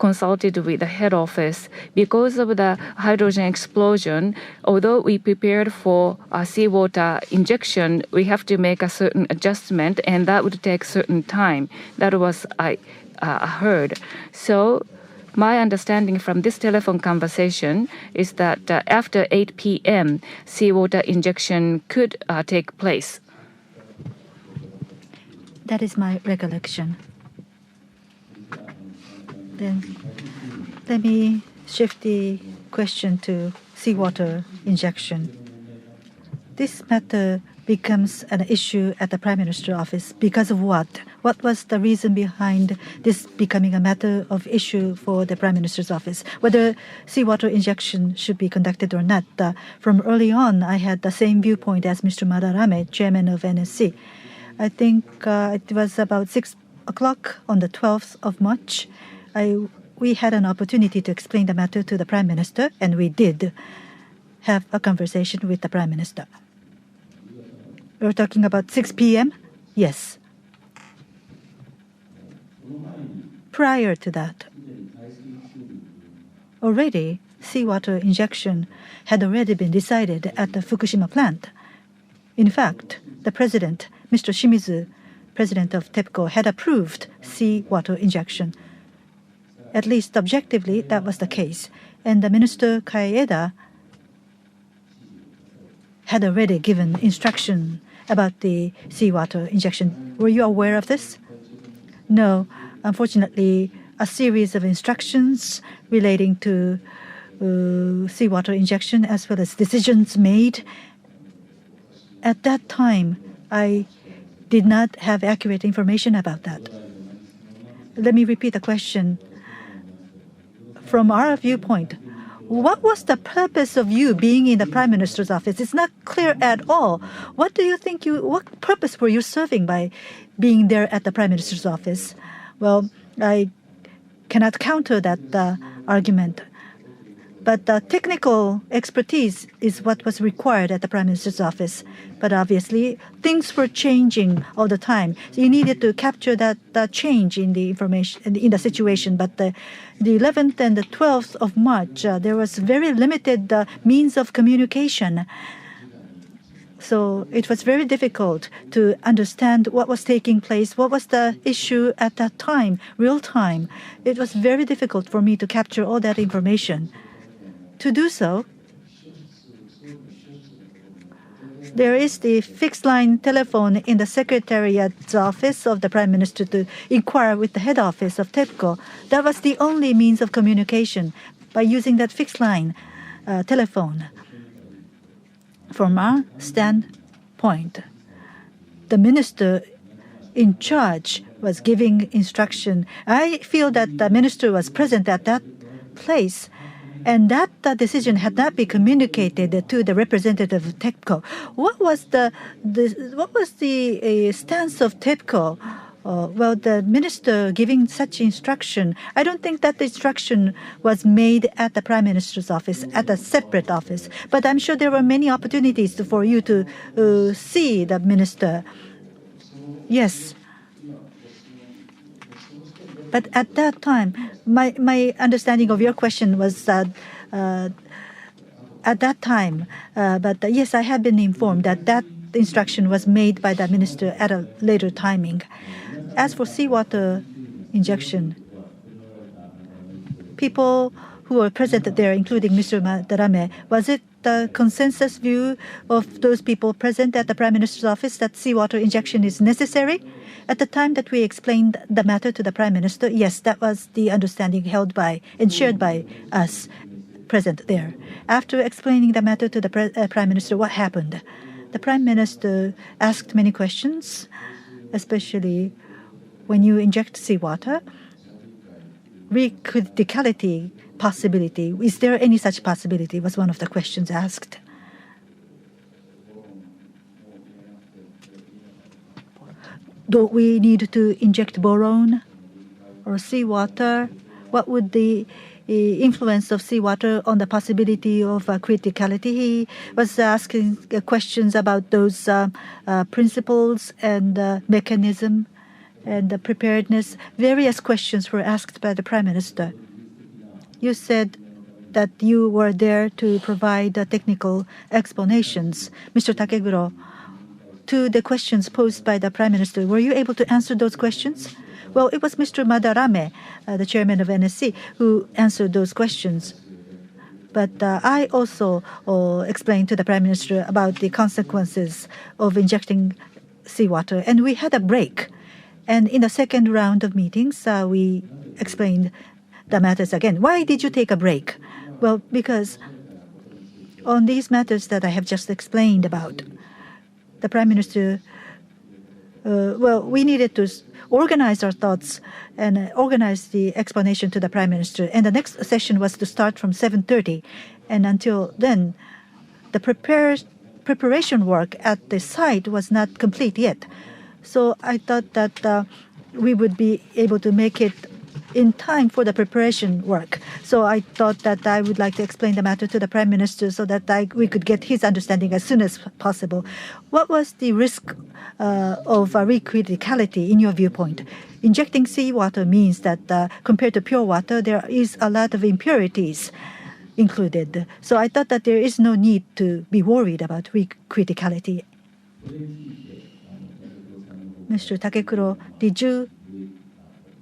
Speaker 1: consulted with the head office. Because of the hydrogen explosion, although we prepared for seawater injection, we have to make a certain adjustment, and that would take certain time. That was I heard. So my understanding from this telephone conversation is that after 8 p.m., seawater injection could take place.
Speaker 2: That is my recollection. Then let me shift the question to seawater injection. This matter becomes an issue at the Prime Minister's office because of what? What was the reason behind this becoming a matter of issue for the Prime Minister's office? Whether seawater injection should be conducted or not. From early on, I had the same viewpoint as Mr. Madarame, chairman of NSC. I think it was about 6 o'clock on the 12th of March. We had an opportunity to explain the matter to the Prime Minister, and we did have a conversation with the Prime Minister. We're talking about 6 p.m.? Yes. Prior to that, already seawater injection had already been decided at the Fukushima plant. In fact, the president, Mr. Shimizu, president of TEPCO, had approved seawater injection. At least objectively, that was the case. And the Minister Kaeda had already given instruction about the seawater injection. Were you aware of this? No. Unfortunately, a series of instructions relating to seawater injection as well as decisions made. At that time, I did not have accurate information about that. Let me repeat the question. From our viewpoint, what was the purpose of you being in the Prime Minister's office? It's not clear at all. What do you think what purpose were you serving by being there at the Prime Minister's office? Well, I cannot counter that argument. But technical expertise is what was required at the Prime Minister's office. But obviously, things were changing all the time. So you needed to capture that change in the information, in the situation. But the 11th and the 12th of March, there was very limited means of communication. So it was very difficult to understand what was taking place, what was the issue at that time, real time. It was very difficult for me to capture all that information. To do so, there is the fixed line telephone in the Secretariat's office of the Prime Minister to inquire with the head office of TEPCO. That was the only means of communication, by using that fixed line telephone. From our standpoint, the minister in charge was giving instruction. I feel that the minister was present at that place, and that decision had not been communicated to the representative of TEPCO. What was the stance of TEPCO? Well, the minister giving such instruction, I don't think that the instruction was made at the Prime Minister's office, at a separate office. But I'm sure there were many opportunities for you to see the minister. Yes. But at that time, my understanding of your question was that at that time, yes, I have been informed that instruction was made by the minister at a later timing. As for seawater injection, people who were present there, including Mr. Madarame, was it the consensus view of those people present at the Prime Minister's office that seawater injection is necessary? At the time that we explained the matter to the Prime Minister, yes, that was the understanding held by and shared by us present there. After explaining the matter to the Prime Minister, what happened? The Prime Minister asked many questions, especially when you inject seawater, recriticality possibility. Is there any such possibility? Was one of the questions asked. Do we need to inject boron or seawater? What would the influence of seawater on the possibility of criticality? He was asking questions about those principles and mechanism and the preparedness. Various questions were asked by the Prime Minister. You said that you were there to provide technical explanations. Mr. Takeguro, to the questions posed by the Prime Minister, were you able to answer those questions? Well, it was Mr. Madarame, the chairman of NSC, who answered those questions. But I also explained to the Prime Minister about the consequences of injecting seawater. And we had a break. And in the second round of meetings, we explained the matters again. Why did you take a break? Well, because on these matters that I have just explained about, the Prime Minister, we needed to organize our thoughts and organize the explanation to the Prime Minister. And the next session was to start from 7:30. And until then, the preparation work at the site was not complete yet. So I thought that we would be able to make it in time for the preparation work. So I thought that I would like to explain the matter to the Prime Minister so that we could get his understanding as soon as possible. What was the risk of recriticality in your viewpoint? Injecting seawater means that compared to pure water, there is a lot of impurities included. So I thought that there is no need to be worried about recriticality. Mr. Takekuro, did you,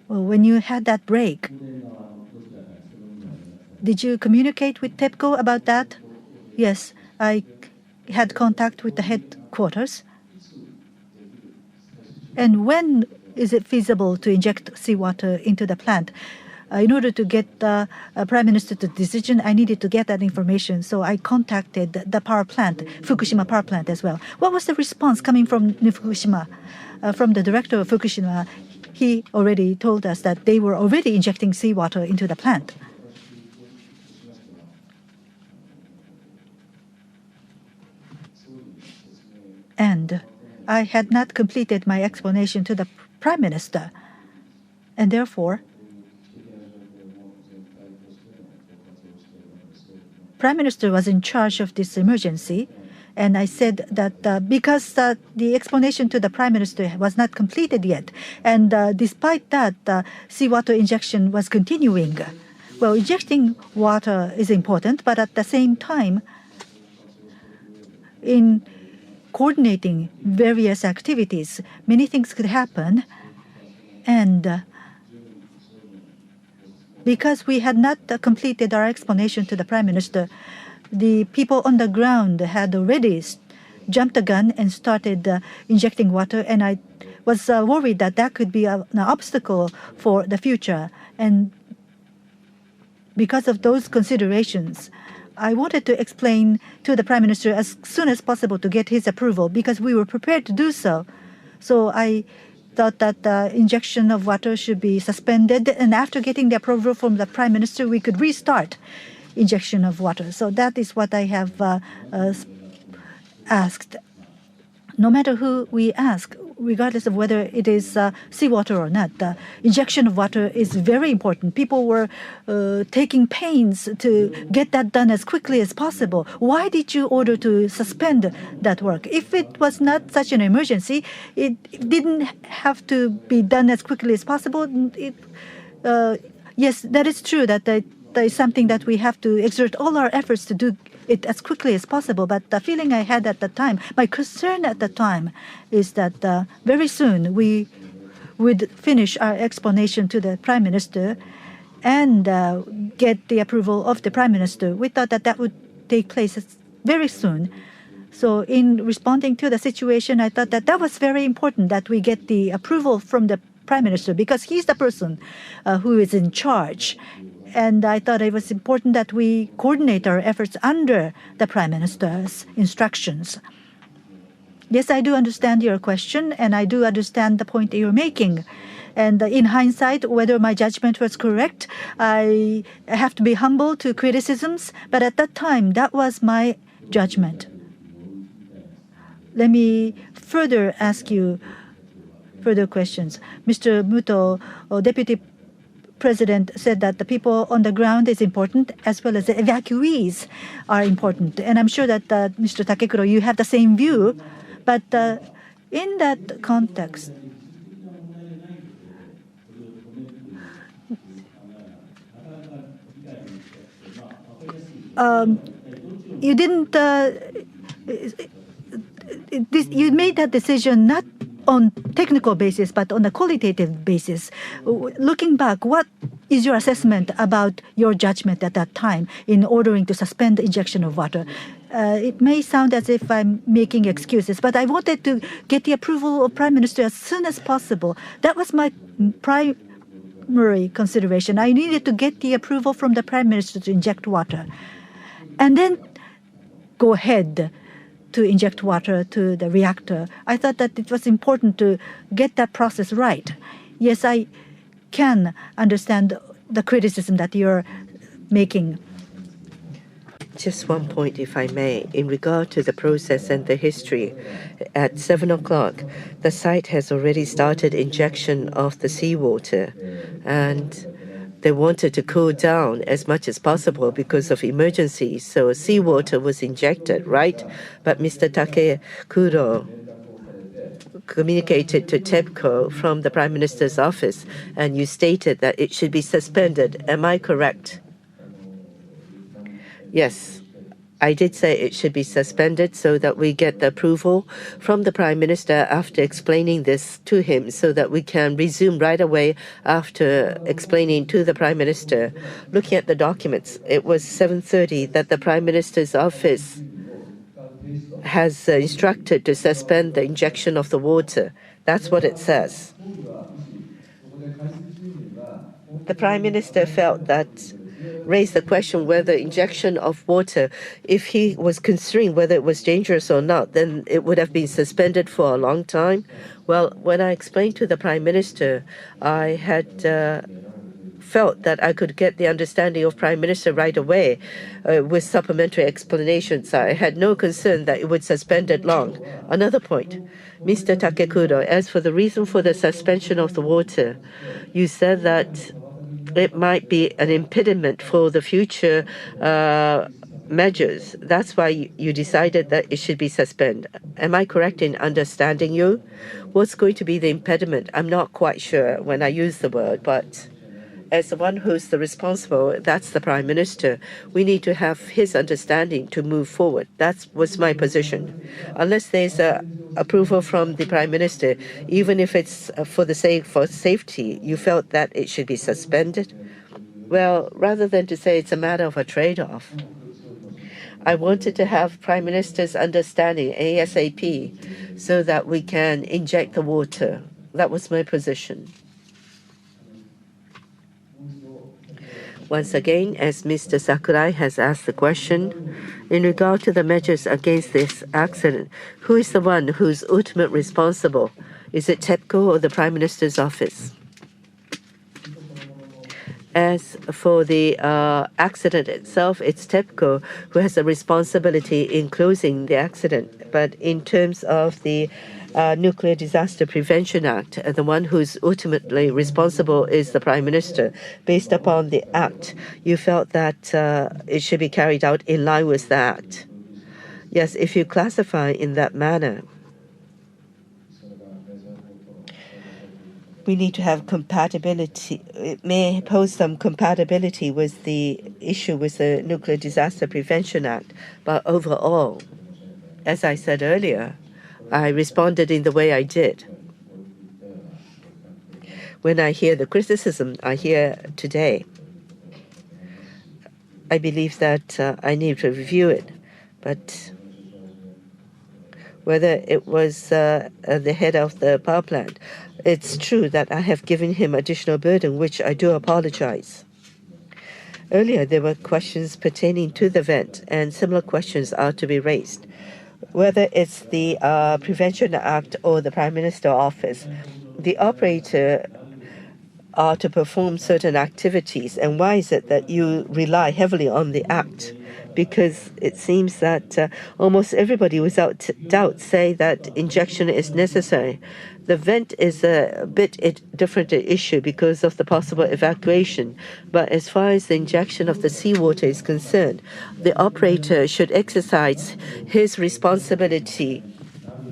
Speaker 2: when you had that break, Did you communicate with TEPCO about that? Yes, I had contact with the headquarters. And when is it feasible to inject seawater into the plant? In order to get the Prime Minister's decision, I needed to get that information. So I contacted the power plant, Fukushima power plant as well. What was the response coming from Fukushima? From the director of Fukushima, he already told us that they were already injecting seawater into the plant. And I had not completed my explanation to the Prime Minister. And therefore, Prime Minister was in charge of this emergency. And I said that because the explanation to the Prime Minister was not completed yet, and despite that, seawater injection was continuing. Well, injecting water is important, but at the same time, in coordinating various activities, many things could happen. And because we had not completed our explanation to the Prime Minister, the people on the ground had already jumped the gun and started injecting water. And I was worried that that could be an obstacle for the future. And because of those considerations, I wanted to explain to the Prime Minister as soon as possible to get his approval, because we were prepared to do so. So I thought that the injection of water should be suspended, and after getting the approval from the Prime Minister, we could restart injection of water. So that is what I have asked. No matter who we ask, regardless of whether it is seawater or not, the injection of water is very important. People were taking pains to get that done as quickly as possible. Why did you order to suspend that work? If it was not such an emergency, it didn't have to be done as quickly as possible. Yes, that is true that that is something that we have to exert all our efforts to do it as quickly as possible. But the feeling I had at the time, my concern at the time, is that very soon we would finish our explanation to the Prime Minister and get the approval of the Prime Minister. We thought that that would take place very soon. So in responding to the situation, I thought that that was very important that we get the approval from the Prime Minister, because he's the person who is in charge. And I thought it was important that we coordinate our efforts under the Prime Minister's instructions. Yes, I do understand your question, and I do understand the point that you're making. And in hindsight, whether my judgment was correct, I have to be humble to criticisms. But at that time, that was my judgment. Let me further ask you further questions. Mr. Muto, Deputy President, said that the people on the ground is important, as well as the evacuees are important. And I'm sure that Mr. Takekuro, you have the same view. But in that context, you didn't. You made that decision not on technical basis, but on a qualitative basis. Looking back, what is your assessment about your judgment at that time in ordering to suspend the injection of water? It may sound as if I'm making excuses, but I wanted to get the approval of Prime Minister as soon as possible. That was my primary consideration. I needed to get the approval from the Prime Minister to inject water, and then go ahead to inject water to the reactor. I thought that it was important to get that process right. Yes, I can understand the criticism that you're making.
Speaker 3: Just one point, if I may, in regard to the process and the history. At 7 o'clock, the site has already started injection of the seawater, and they wanted to cool down as much as possible because of emergency. So seawater was injected, right? But Mr. Takekuro communicated to TEPCO from the Prime Minister's office, and you stated that it should be suspended. Am I correct? Yes, I did say it should be suspended so that we get the approval from the Prime Minister after explaining this to him so that we can resume right away after explaining to the Prime Minister. Looking at the documents, it was 7:30 that the Prime Minister's office has instructed to suspend the injection of the water. That's what it says. The Prime Minister felt that raised the question whether injection of water, if he was considering whether it was dangerous or not, then it would have been suspended for a long time. Well, when I explained to the Prime Minister, I had felt that I could get the understanding of Prime Minister right away with supplementary explanations. I had no concern that it would suspend it long. Another point, Mr. Takekudo, as for the reason for the suspension of the water, you said that it might be an impediment for the future measures. That's why you decided that it should be suspended. Am I correct in understanding you? What's going to be the impediment? I'm not quite sure when I use the word, but as the one who's the responsible, that's the Prime Minister. We need to have his understanding to move forward. That was my position. Unless there's approval from the Prime Minister, even if it's for the sake for safety, you felt that it should be suspended? Well, rather than to say it's a matter of a trade-off, I wanted to have Prime Minister's understanding ASAP so that we can inject the water. That was my position. Once again, as Mr. Sakurai has asked the question, in regard to the measures against this accident, who is the one who's ultimate responsible? Is it TEPCO or the Prime Minister's office? As for the accident itself, it's TEPCO who has a responsibility in closing the accident. But in terms of the Nuclear Disaster Prevention Act, the one who's ultimately responsible is the Prime Minister. Based upon the Act, you felt that it should be carried out in line with the Act. Yes, if you classify in that manner, we need to have compatibility. It may pose some compatibility with the issue with the Nuclear Disaster Prevention Act, but overall, as I said earlier, I responded in the way I did. When I hear the criticism I hear today, I believe that I need to review it. But whether it was the head of the power plant, it's true that I have given him additional burden, which I do apologize. Earlier, there were questions pertaining to the vent, and similar questions are to be raised. Whether it's the Prevention Act or the Prime Minister office, the operator are to perform certain activities. And why is it that you rely heavily on the Act? Because it seems that almost everybody without doubt say that injection is necessary. The vent is a bit different issue because of the possible evacuation. But as far as the injection of the seawater is concerned, the operator should exercise his responsibility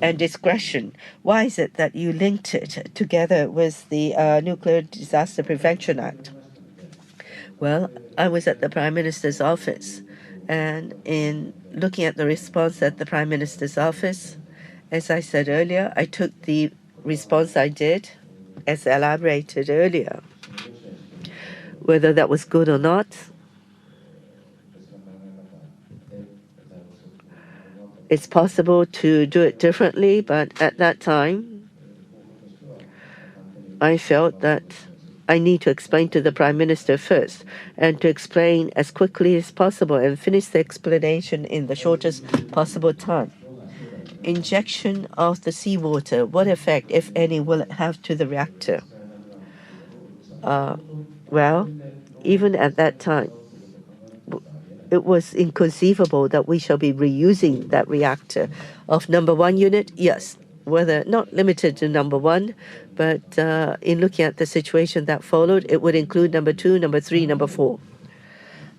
Speaker 3: and discretion. Why is it that you linked it together with the Nuclear Disaster Prevention Act? Well, I was at the Prime Minister's office. And in looking at the response at the Prime Minister's office, as I said earlier, I took the response I did as elaborated earlier. Whether that was good or not, it's possible to do it differently, but at that time, I felt that I need to explain to the Prime Minister first, and to explain as quickly as possible and finish the explanation in the shortest possible time. Injection of the seawater, what effect, if any, will it have to the reactor? Well, even at that time, it was inconceivable that we shall be reusing that reactor. Of No.1 unit, yes, whether not limited to No.1, but in looking at the situation that followed, it would include No.2, No.3, No.4.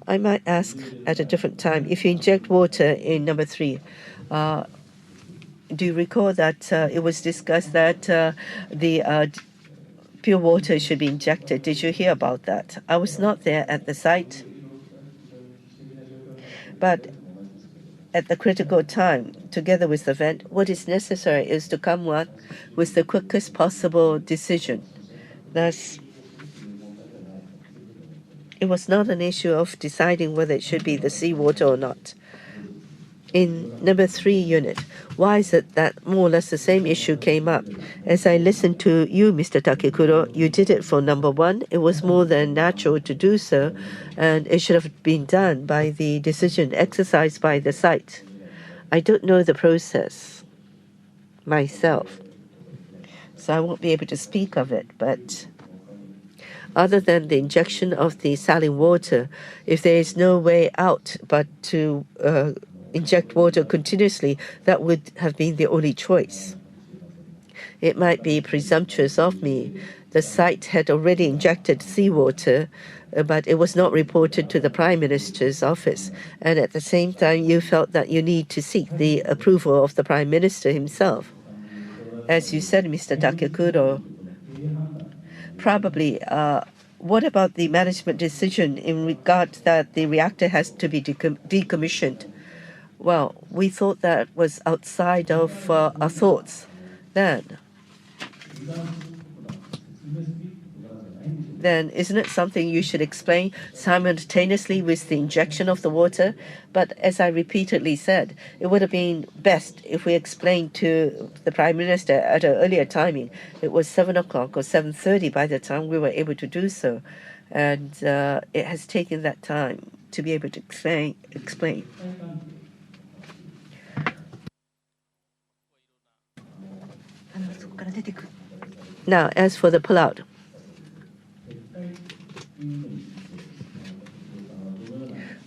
Speaker 3: I might ask at a different time, if you inject water in No.3, do you recall that it was discussed that the pure water should be injected? Did you hear about that? I was not there at the site. But at the critical time, together with the vent, what is necessary is to come up with the quickest possible decision. Thus, it was not an issue of deciding whether it should be the seawater or not. In number 3 unit, why is it that more or less the same issue came up? As I listened to you, Mr. Takekuro, you did it for number 1. It was more than natural to do so, and it should have been done by the decision exercised by the site. I don't know the process myself, so I won't be able to speak of it, but other than the injection of the saline water, if there is no way out but to inject water continuously, that would have been the only choice. It might be presumptuous of me. The site had already injected seawater, but it was not reported to the Prime Minister's office. And at the same time, you felt that you need to seek the approval of the Prime Minister himself. As you said, Mr. Takekuro, probably, what about the management decision in regard that the reactor has to be decommissioned? Well, we thought that was outside of our thoughts then. Then isn't it something you should explain simultaneously with the injection of the water? But as I repeatedly said, it would have been best if we explained to the Prime Minister at an earlier timing. It was 7 o'clock or 7:30 by the time we were able to do so. And it has taken that time to be able to explain. Now, as for the pullout,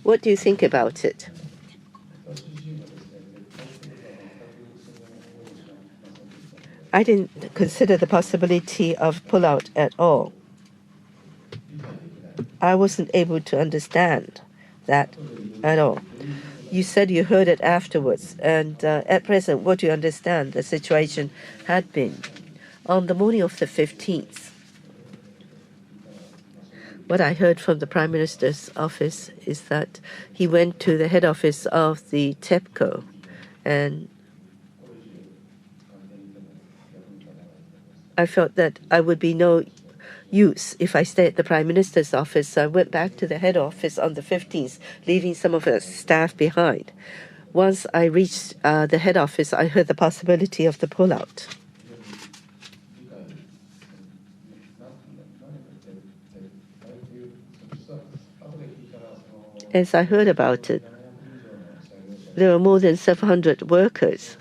Speaker 3: what do you think about it? I didn't consider the possibility of pullout at all. I wasn't able to understand that at all. You said you heard it afterwards, and at present, what do you understand the situation had been? On the morning of the 15th, what I heard from the Prime Minister's office is that he went to the head office of the TEPCO, and I felt that I would be no use if I stayed at the Prime Minister's office, so I went back to the head office on the 15th, leaving some of the staff behind. Once I reached the head office, I heard the possibility of the pullout. As I heard about it, there were more than 700 workers,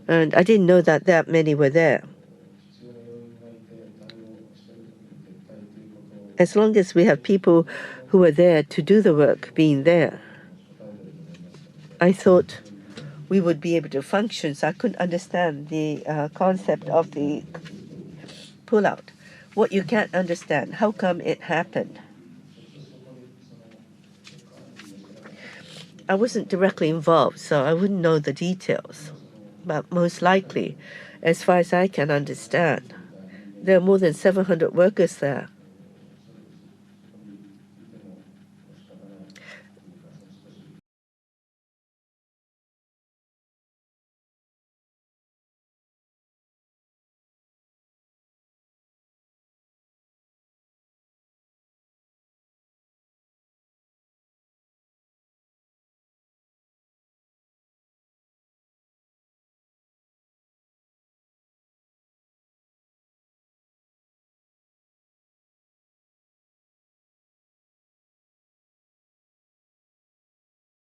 Speaker 3: and I didn't know that that many were there. As long as we have people who are there to do the work being there, I thought we would be able to function, so I couldn't understand the concept of the pullout. What you can't understand, how come it happened? I wasn't directly involved, so I wouldn't know the details. But most likely, as far as I can understand, there are more than 700 workers there.